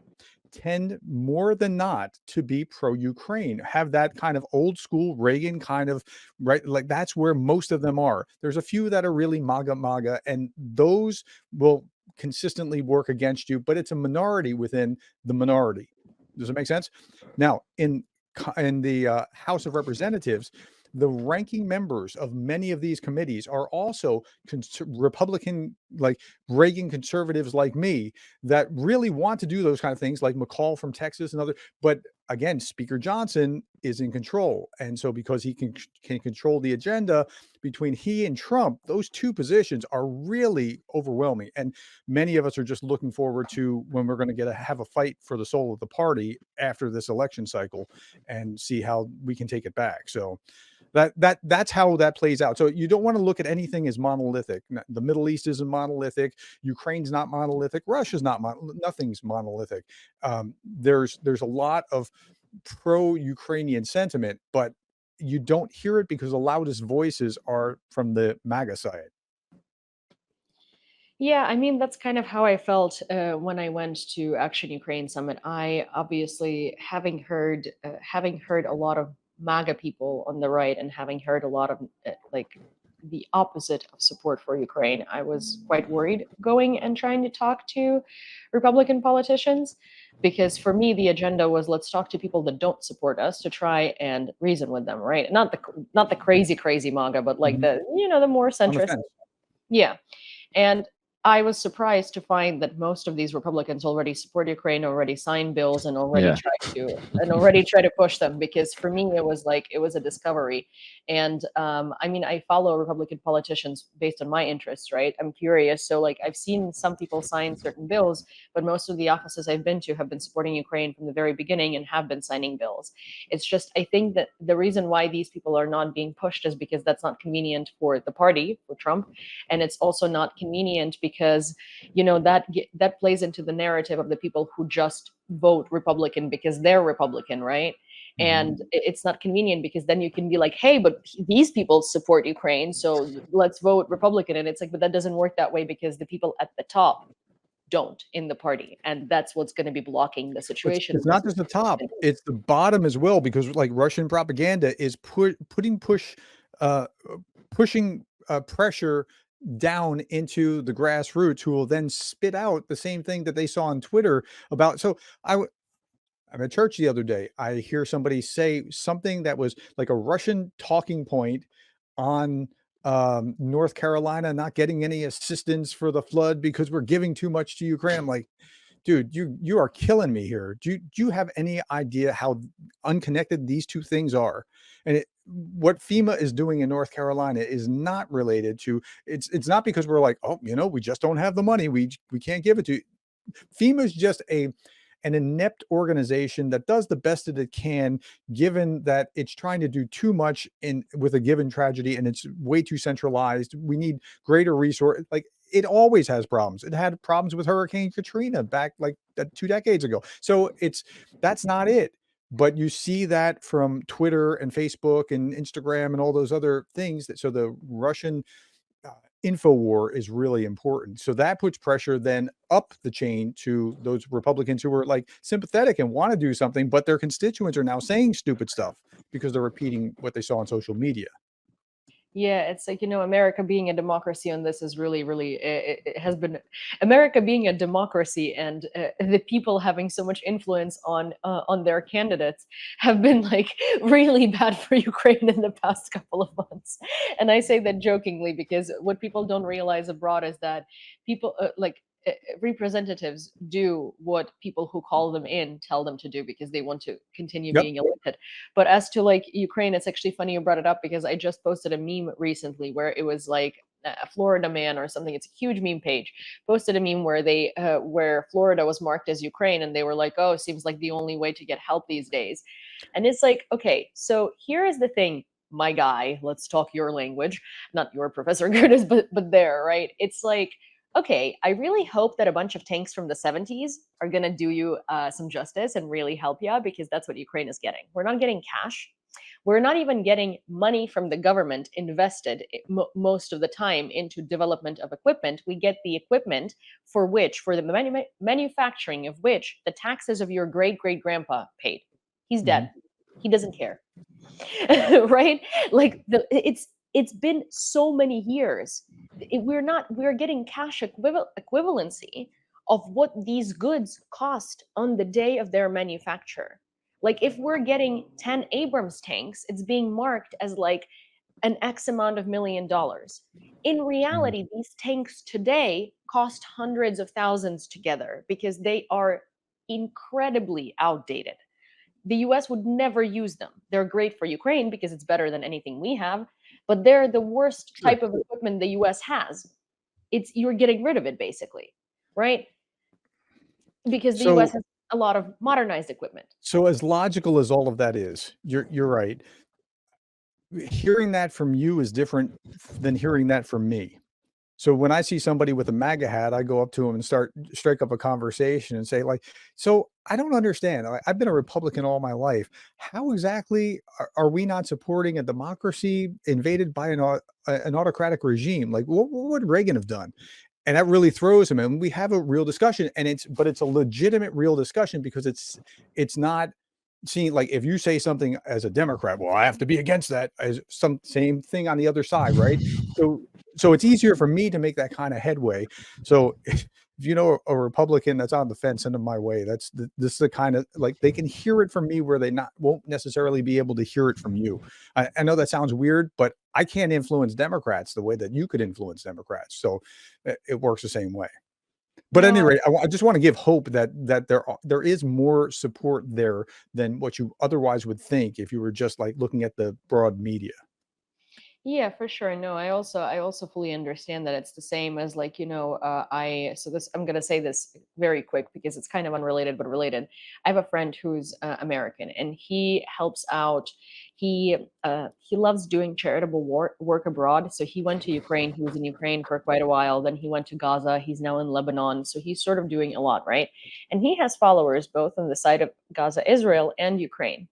Speaker 2: tend more than not to be pro-Ukraine, have that kind of old school Reagan kind of, right? Like that's where most of them are. There's a few that are really MAGA, and those will consistently work against you, but it's a minority within the minority. Does it make sense? Now, in the House of Representatives, the ranking members of many of these committees are also Republican, like Reagan conservatives like me, that really want to do those kind of things, like McCall from Texas and other. But again, Speaker Johnson is in control, and so because he can control the agenda between he and Trump, those two positions are really overwhelming. And many of us are just looking forward to when we're going to have a fight for the soul of the party after this election cycle, and see how we can take it back. So that's how that plays out. So you don't want to look at anything as monolithic. The Middle East isn't monolithic. Ukraine's not monolithic. Russia's not nothing's monolithic. There's a lot of pro-Ukrainian sentiment, but you don't hear it because the loudest voices are from the MAGA side.
Speaker 1: Yeah, I mean, that's kind of how I felt when I went to Action Ukraine Summit. I obviously, having heard a lot of MAGA people on the right, and having heard a lot of like the opposite of support for Ukraine, I was quite worried going and trying to talk to Republican politicians, because for me the agenda was, let's talk to people that don't support us to try and reason with them, right? Not the crazy MAGA, but like the the more
Speaker 2: On the
Speaker 1: centrist.
Speaker 2: fence.
Speaker 1: Yeah. And I was surprised to find that most of these Republicans already support Ukraine, already signed bills, and
Speaker 3: Yeah.
Speaker 1: already try to push them. Because for me, it was a discovery. And I mean, I follow Republican politicians based on my interests, right? I'm curious. So like, I've seen some people sign certain bills, but most of the offices I've been to have been supporting Ukraine from the very beginning and have been signing bills. It's just, I think that the reason why these people are not being pushed is because that's not convenient for the party, for Trump, and it's also not convenient because that plays into the narrative of the people who just vote Republican because they're Republican, right? And it's not convenient because then you can be like, hey, but these people support Ukraine, so let's vote Republican. And it's like, but that doesn't work that way, because the people at the top don't in the party, and that's what's going to be blocking the situation.
Speaker 2: It's not just the top, it's the bottom as well, because like Russian propaganda is pushing pressure down into the grassroots, who will then spit out the same thing that they saw on Twitter about. So I'm at church the other day. I hear somebody say something that was like a Russian talking point on North Carolina not getting any assistance for the flood because we're giving too much to Ukraine. I'm like, dude, you are killing me here. Do you have any idea how unconnected these two things are? And what FEMA is doing in North Carolina is not related to, it's not because we're like, oh, we just don't have the money, we can't give it to you. FEMA is just an inept organization that does the best that it can, given that it's trying to do too much with a given tragedy, and it's way too centralized. We need greater resource. Like, it always has problems. It had problems with Hurricane Katrina back like 2 decades ago. So that's not it. But you see that from Twitter and Facebook and Instagram and all those other things. So the Russian info war is really important. So that puts pressure then up the chain to those Republicans who are like sympathetic and want to do something, but their constituents are now saying stupid stuff because they're repeating what they saw on social media.
Speaker 1: Yeah, it's like, America being a democracy on this is really, really, it has been America being a democracy, and the people having so much influence on their candidates have been like really bad for Ukraine in the past couple of months. And I say that jokingly because what people don't realize abroad is that people representatives do what people who call them in tell them to do because they want to continue
Speaker 2: Yep.
Speaker 1: being elected. But as to like Ukraine, it's actually funny you brought it up because I just posted a meme recently where it was like a Florida man or something. It's a huge meme page. Posted a meme where where Florida was marked as Ukraine, and they were like, "Oh, seems like the only way to get help these days." And it's like, okay, so here is the thing, my guy. Let's talk your language, not your Professor Gerdes, but there, right? It's like, okay, I really hope that a bunch of tanks from the 70s are going to do you some justice and really help you out, because that's what Ukraine is getting. We're not getting cash. We're not even getting money from the government invested most of the time into development of equipment. We get the equipment for the manufacturing of which the taxes of your great great grandpa paid. He's dead. He doesn't care. Right? Like it's been so many years. We're getting cash equivalency of what these goods cost on the day of their manufacture. Like if we're getting 10 Abrams tanks, it's being marked as like an X amount of $1 million. In
Speaker 2: Mhm.
Speaker 1: reality, these tanks today cost hundreds of thousands together because they are incredibly outdated. The US would never use them. They're great for Ukraine because it's better than anything we have, but they're the worst
Speaker 2: Sure.
Speaker 1: type of equipment the US has. It's You're getting rid of it basically, right? Because the US
Speaker 2: So
Speaker 1: has a lot of modernized equipment.
Speaker 2: so as logical as all of that is, you're right. Hearing that from you is different than hearing that from me. So when I see somebody with a MAGA hat, I go up to him and strike up a conversation and say, like, "So I don't understand. I've been a Republican all my life. How exactly are we not supporting a democracy invaded by an autocratic regime? Like, what would Reagan have done?" And that really throws him. And we have a real discussion, and it's a legitimate, real discussion because it's not seen like if you say something as a Democrat, well, I have to be against that as some same thing on the other side, right? So it's easier for me to make that kind of headway. So if you know a Republican that's on the fence, send them my way. This is the kind of like they can hear it from me where they not won't necessarily be able to hear it from you. I know that sounds weird, but I can't influence Democrats the way that you could influence Democrats. So it works the same way. But at any
Speaker 1: No,
Speaker 2: rate, I just want to give hope that there is more support there than what you otherwise would think if you were just like looking at the broad media.
Speaker 1: yeah, for sure. No, I also fully understand that it's the same as like, I'm gonna say this very quick because it's kind of unrelated but related. I have a friend who's American, and he helps out. He loves doing charitable work abroad. So he went to Ukraine. He was in Ukraine for quite a while. Then he went to Gaza. He's now in Lebanon. So he's sort of doing a lot, right? And he has followers both on the side of Gaza, Israel, and Ukraine.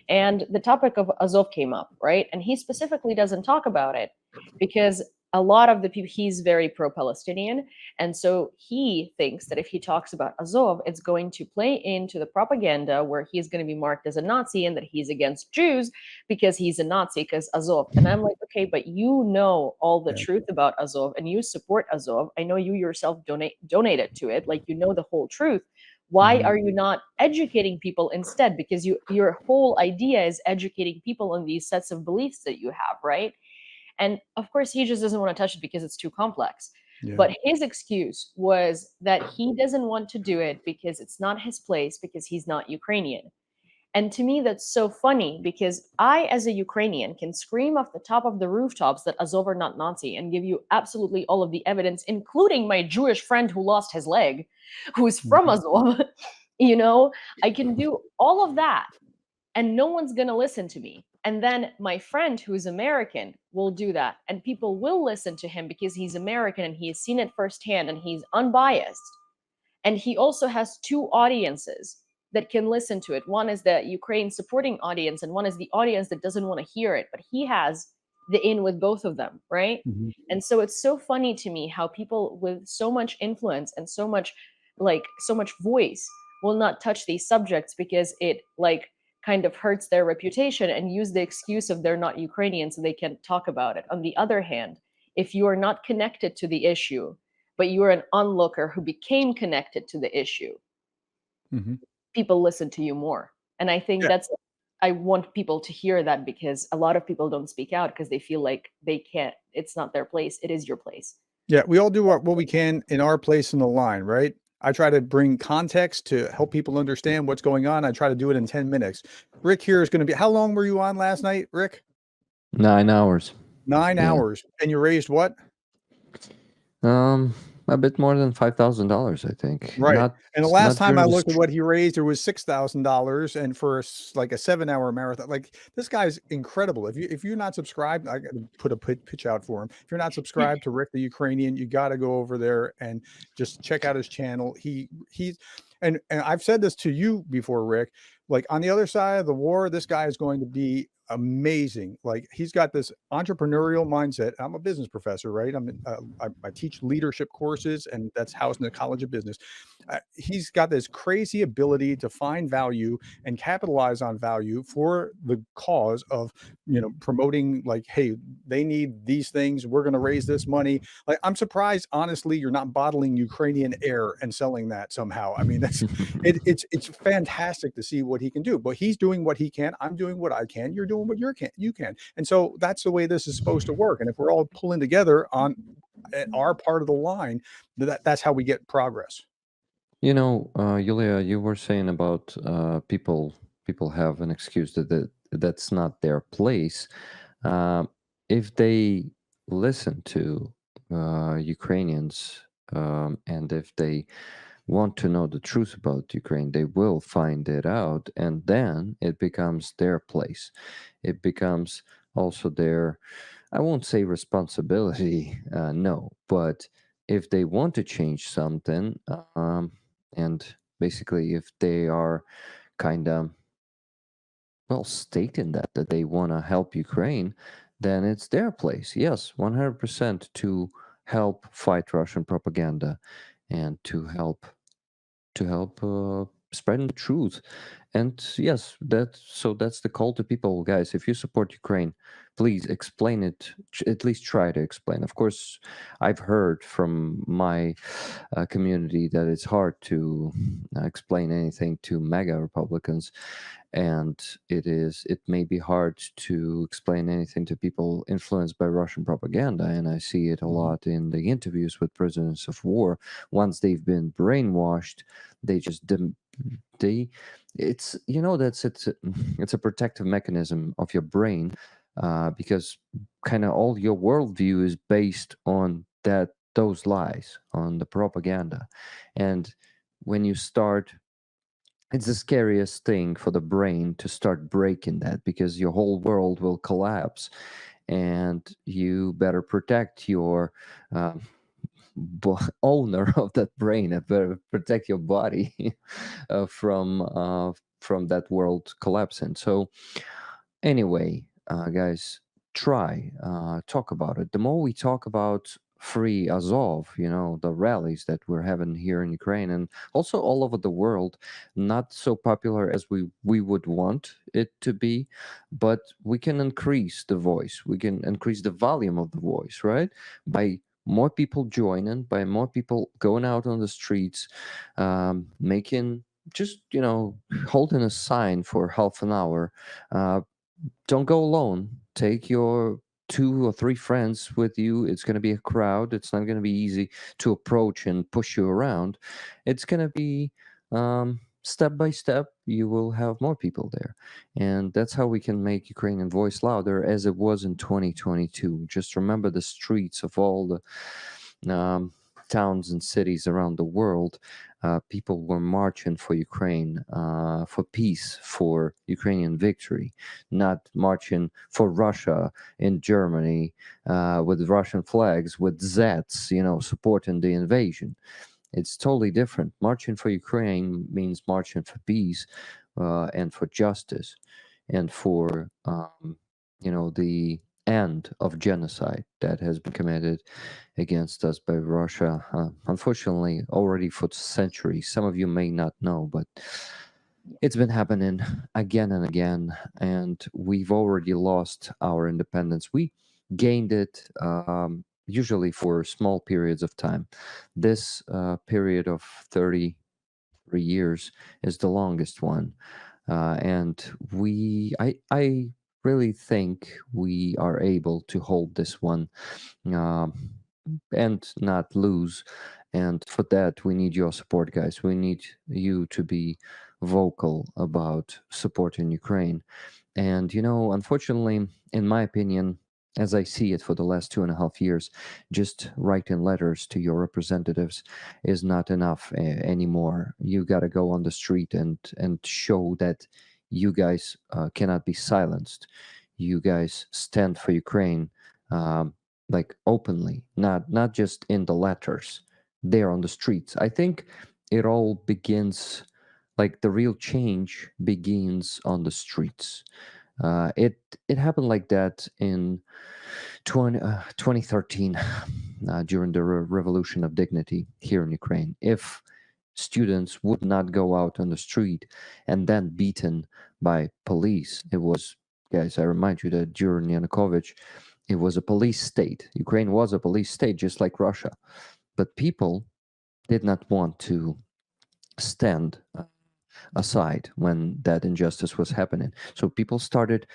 Speaker 1: And the topic of Azov came up, right? And he specifically doesn't talk about it because a lot of the people, he's very pro Palestinian. And so he thinks that if he talks about Azov, it's going to play into the propaganda where he's going to be marked as a Nazi and that he's against Jews because he's a Nazi, because Azov. And I'm like, okay, but you know all the
Speaker 2: Yeah.
Speaker 1: truth about Azov and you support Azov. I know you yourself donated to it. Like, you know the whole truth. Why
Speaker 2: Mhm.
Speaker 1: are you not educating people instead? Because your whole idea is educating people on these sets of beliefs that you have, right? And of course, he just doesn't want to touch it because it's too complex.
Speaker 2: Yeah.
Speaker 1: But his excuse was that he doesn't want to do it because it's not his place, because he's not Ukrainian. And to me, that's so funny because I, as a Ukrainian, can scream off the top of the rooftops that Azov are not Nazi and give you absolutely all of the evidence, including my Jewish friend who lost his leg, who is from
Speaker 2: Mhm.
Speaker 1: Azov. you know, I can do all of that and no one's going to listen to me. And then my friend who's American will do that. And people will listen to him because he's American and he's seen it firsthand and he's unbiased. And he also has two audiences that can listen to it. One is the Ukraine supporting audience, and one is the audience that doesn't want to hear it. But he has the in with both of them, right?
Speaker 2: Mhm.
Speaker 1: And so it's so funny to me how people with so much influence and so much voice will not touch these subjects because it like kind of hurts their reputation and use the excuse of they're not Ukrainian so they can't talk about it. On the other hand, if you are not connected to the issue, but you are an onlooker who became connected to the issue,
Speaker 2: Mhm.
Speaker 1: people listen to you more. And I think
Speaker 2: Yeah.
Speaker 1: that's I want people to hear that because a lot of people don't speak out because they feel like they can't, it's not their place. It is your place.
Speaker 2: Yeah, we all do what we can in our place in the line, right? I try to bring context to help people understand what's going on. I try to do it in 10 minutes. Rick here is gonna be how long were you on last night, Rick?
Speaker 3: 9 hours.
Speaker 2: 9
Speaker 3: Yeah.
Speaker 2: hours. And you raised what?
Speaker 3: Um, a bit more than $5,000, I think.
Speaker 2: Right. And the last
Speaker 3: Not
Speaker 2: time I
Speaker 3: during the
Speaker 2: looked at what he raised, it was $6,000, and for like a 7-hour marathon, like this guy's incredible. If you're not subscribed, I gotta put a pitch out for him. If you're not subscribed to Rick the Ukrainian, you got to go over there and just check out his channel. He's and I've said this to you before, Rick. Like on the other side of the war, this guy is going to be amazing. Like he's got this entrepreneurial mindset. I'm a business professor, right? I teach leadership courses, and that's housed in the College of Business. He's got this crazy ability to find value and capitalize on value for the cause of promoting, like, hey, they need these things, we're going to raise this money. Like, I'm surprised honestly you're not bottling Ukrainian air and selling that somehow. I mean, that's it's fantastic to see what he can do, but he's doing what he can, I'm doing what I can, you're doing what you can, and so that's the way this is supposed to work. And if we're all pulling together on our part of the line, that's how we get progress.
Speaker 3: Yulia, you were saying about people have an excuse that's not their place. Uh, if they listen to Ukrainians, and if they want to know the truth about Ukraine, they will find it out, and then it becomes their place. It becomes also their, I won't say responsibility, no, but if they want to change something, and basically if they are kind of well stating that they want to help Ukraine, then it's their place. Yes, 100% to help fight Russian propaganda and to help spreading the truth. And yes, that's the call to people, guys. If you support Ukraine, please explain it. At least try to explain. Of course, I've heard from my community that it's hard to explain anything to MAGA Republicans, and it may be hard to explain anything to people influenced by Russian propaganda. And I see it a lot in the interviews with prisoners of war. Once they've been brainwashed, they just they it's that's it's a protective mechanism of your brain, because kind of all your worldview is based on those lies, on the propaganda. And when you start, it's the scariest thing for the brain to start breaking that, because your whole world will collapse, and you better protect your um, owner of that brain, and better protect your body from that world collapsing. So anyway, guys, try talk about it. The more we talk about free Azov, the rallies that we're having here in Ukraine and also all over the world, not so popular as we would want it to be, but we can increase the voice. We can increase the volume of the voice, right? By more people joining, by more people going out on the streets, making just holding a sign for half an hour. uh, don't go alone. Take your 2 or 3 friends with you. It's going to be a crowd. It's not going to be easy to approach and push you around. It's going to be step by step. You will have more people there. And that's how we can make Ukrainian voice louder, as it was in 2022. Just remember the streets of all the towns and cities around the world. People were marching for Ukraine, for peace, for Ukrainian victory, not marching for Russia in Germany, with Russian flags, with Zets, supporting the invasion. It's totally different. Marching for Ukraine means marching for peace, and for justice, and for the end of genocide that has been committed against us by Russia, unfortunately, already for centuries. Some of you may not know, but it's been happening again and again, and we've already lost our independence. We gained it usually for small periods of time. This period of 33 years is the longest one, and I really think we are able to hold this one um, and not lose. And for that, we need your support, guys. We need you to be vocal about supporting Ukraine. And, unfortunately, in my opinion, as I see it for the last 2.5 years, just writing letters to your representatives is not enough anymore. You got to go on the street and show that you guys cannot be silenced. You guys stand for Ukraine, um, like openly, not just in the letters. There on the streets. I think it all begins, like the real change begins on the streets. It happened like that in 2013 during the Revolution of Dignity here in Ukraine. If students would not go out on the street and then beaten by police, it was, guys, I remind you that during Yanukovych, it was a police state. Ukraine was a police state, just like Russia. But people did not want to stand aside when that injustice was happening. So people started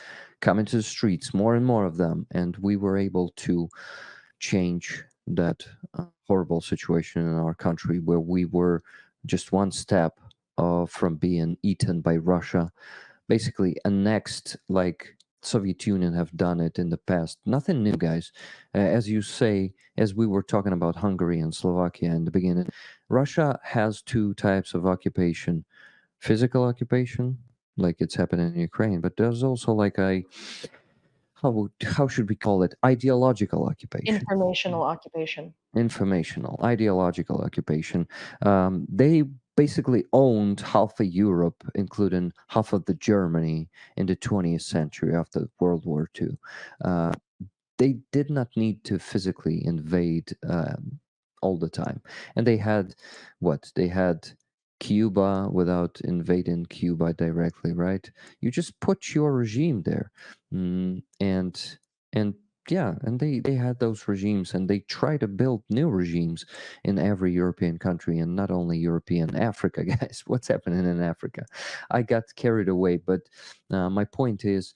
Speaker 3: coming to the streets, more and more of them, and we were able to change that horrible situation in our country where we were just one step from being eaten by Russia, basically annexed like Soviet Union have done it in the past. Nothing new, guys. As you say, as we were talking about Hungary and Slovakia in the beginning, Russia has two types of occupation: physical occupation, like it's happening in Ukraine, but there's also like a how should we call it? Ideological occupation.
Speaker 1: Informational occupation.
Speaker 3: Informational, ideological occupation. They basically owned half of Europe, including half of the Germany in the 20th century after World War II. Uh, they did not need to physically invade all the time. And they had what? They had Cuba without invading Cuba directly, right? You just put your regime there. And yeah, and they had those regimes, and they try to build new regimes in every European country, and not only European, Africa, guys. What's happening in Africa? I got carried away, but my point is,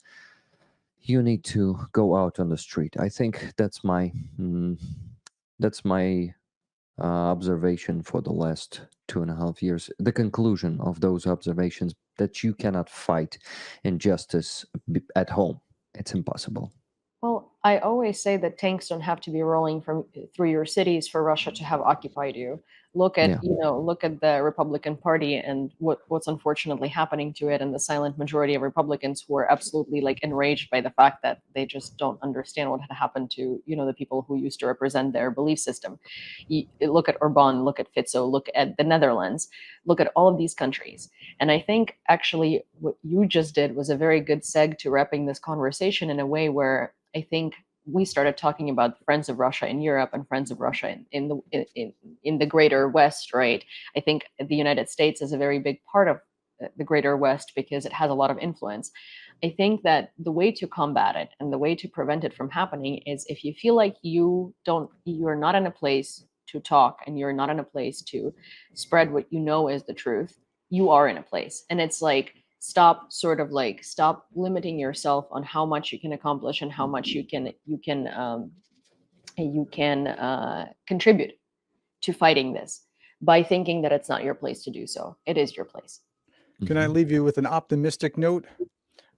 Speaker 3: you need to go out on the street. I think that's my observation for the last 2.5 years. The conclusion of those observations, that you cannot fight injustice at home. It's impossible.
Speaker 1: Well, I always say that tanks don't have to be rolling through your cities for Russia to have occupied you. Look
Speaker 3: Yeah.
Speaker 1: at, look at the Republican Party and what's unfortunately happening to it, and the silent majority of Republicans who are absolutely like enraged by the fact that they just don't understand what had happened to, the people who used to represent their belief system. Look at Orban, look at Fico, look at the Netherlands, look at all of these countries. And I think actually what you just did was a very good seg to wrapping this conversation in a way where I think we started talking about friends of Russia in Europe and friends of Russia in the greater West, right? I think the United States is a very big part of the greater West because it has a lot of influence. I think that the way to combat it and the way to prevent it from happening is, if you feel like you're not in a place to talk and you're not in a place to spread what you know is the truth, you are in a place. And it's like, stop limiting yourself on how much you can accomplish and how much you can contribute to fighting this, by thinking that it's not your place to do so. It is your place.
Speaker 2: Can I leave you with an optimistic note?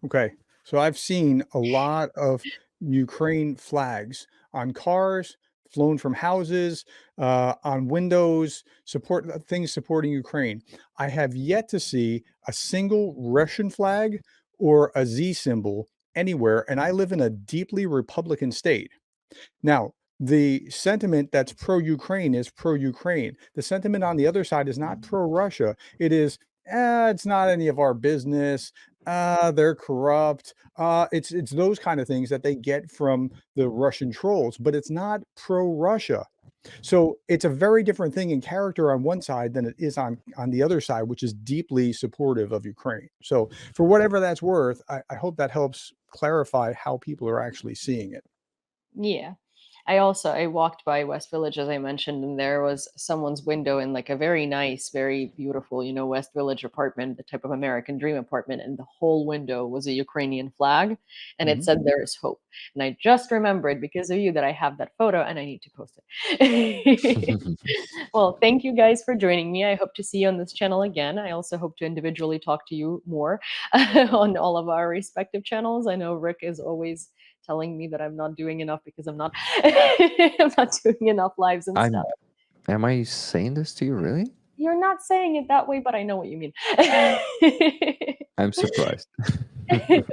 Speaker 2: Okay. So I've seen a lot of Ukraine flags on cars, flown from houses, on windows, things supporting Ukraine. I have yet to see a single Russian flag or a Z symbol anywhere, and I live in a deeply Republican state. Now, the sentiment that's pro-Ukraine is pro-Ukraine. The sentiment on the other side is not pro-Russia. It is, it's not any of our business. They're corrupt. It's those kind of things that they get from the Russian trolls, but it's not pro-Russia. So it's a very different thing in character on one side than it is on the other side, which is deeply supportive of Ukraine. So for whatever that's worth, I hope that helps clarify how people are actually seeing it.
Speaker 1: Yeah. I walked by West Village, as I mentioned, and there was someone's window in like a very nice, very beautiful, West Village apartment, the type of American dream apartment, and the whole window was a Ukrainian flag, and it
Speaker 2: Mhm.
Speaker 1: said there is hope. And I just remembered because of you that I have that photo and I need to post it. Well, thank you guys for joining me. I hope to see you on this channel again. I also hope to individually talk to you more on all of our respective channels. I know Rick is always telling me that I'm not doing enough because I'm not I'm not doing enough lives and stuff.
Speaker 3: I'm Am I saying this to you, really?
Speaker 1: You're not saying it that way, but I know what you mean.
Speaker 3: I'm surprised.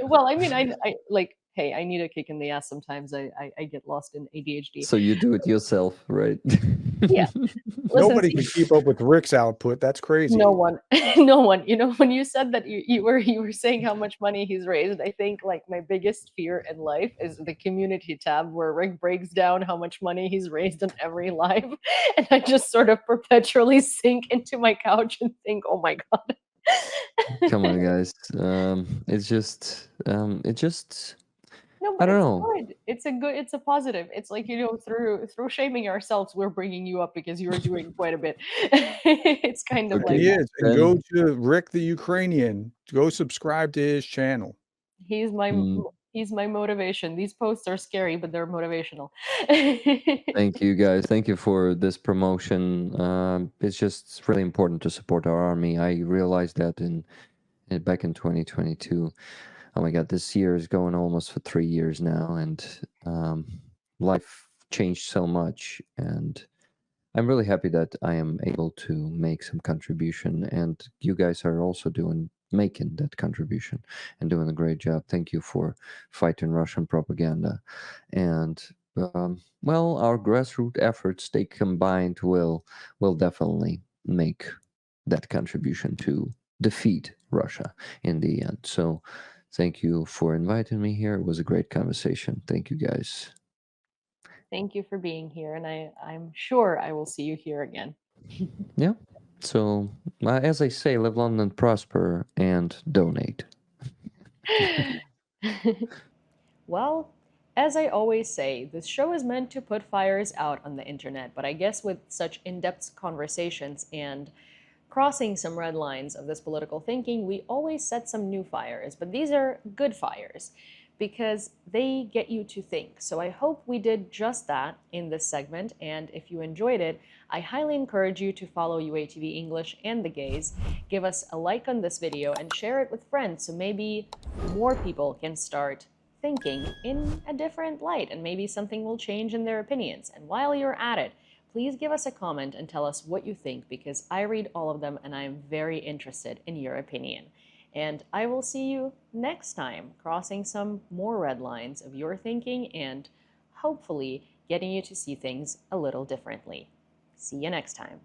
Speaker 1: Well, I mean, I like, hey, I need a kick in the ass sometimes. I get lost in ADHD.
Speaker 3: So you do it yourself, right?
Speaker 1: Yeah. Listen,
Speaker 2: Nobody
Speaker 1: see,
Speaker 2: can keep up with Rick's output. That's crazy.
Speaker 1: no one, no one. When you said that you were saying how much money he's raised, I think like my biggest fear in life is the community tab where Rick breaks down how much money he's raised on every live, and I just sort of perpetually sink into my couch and think, oh my god.
Speaker 3: Come on, guys. It just,
Speaker 1: No,
Speaker 3: I
Speaker 1: but
Speaker 3: don't
Speaker 1: it's
Speaker 3: know.
Speaker 1: good. It's a positive. It's like, through shaming ourselves, we're bringing you up because you're doing quite a bit. It's kind of like
Speaker 3: Okay,
Speaker 2: He
Speaker 1: that.
Speaker 2: is, and go
Speaker 3: then.
Speaker 2: to Rick the Ukrainian. Go subscribe to his channel.
Speaker 1: He's my m
Speaker 3: mm,
Speaker 1: he's my motivation. These posts are scary, but they're motivational.
Speaker 3: Thank you, guys. Thank you for this promotion. It's just really important to support our army. I realized that back in 2022. Oh my God, this year is going almost for 3 years now, and life changed so much. And I'm really happy that I am able to make some contribution, and you guys are also making that contribution and doing a great job. Thank you for fighting Russian propaganda, and well, our grassroots efforts, they combined, will definitely make that contribution to defeat Russia in the end. So, thank you for inviting me here. It was a great conversation. Thank you, guys.
Speaker 1: Thank you for being here, and I'm sure I will see you here again.
Speaker 3: Yeah. So, as I say, live long and prosper and donate.
Speaker 1: Well, as I always say, this show is meant to put fires out on the internet, but I guess with such in-depth conversations and crossing some red lines of this political thinking, we always set some new fires. But these are good fires because they get you to think. So I hope we did just that in this segment. And if you enjoyed it, I highly encourage you to follow UATV English and the Gays. Give us a like on this video and share it with friends so maybe more people can start thinking in a different light and maybe something will change in their opinions. And while you're at it, please give us a comment and tell us what you think because I read all of them and I am very interested in your opinion. And I will see you next time, crossing some more red lines of your thinking and hopefully getting you to see things a little differently. See you next time.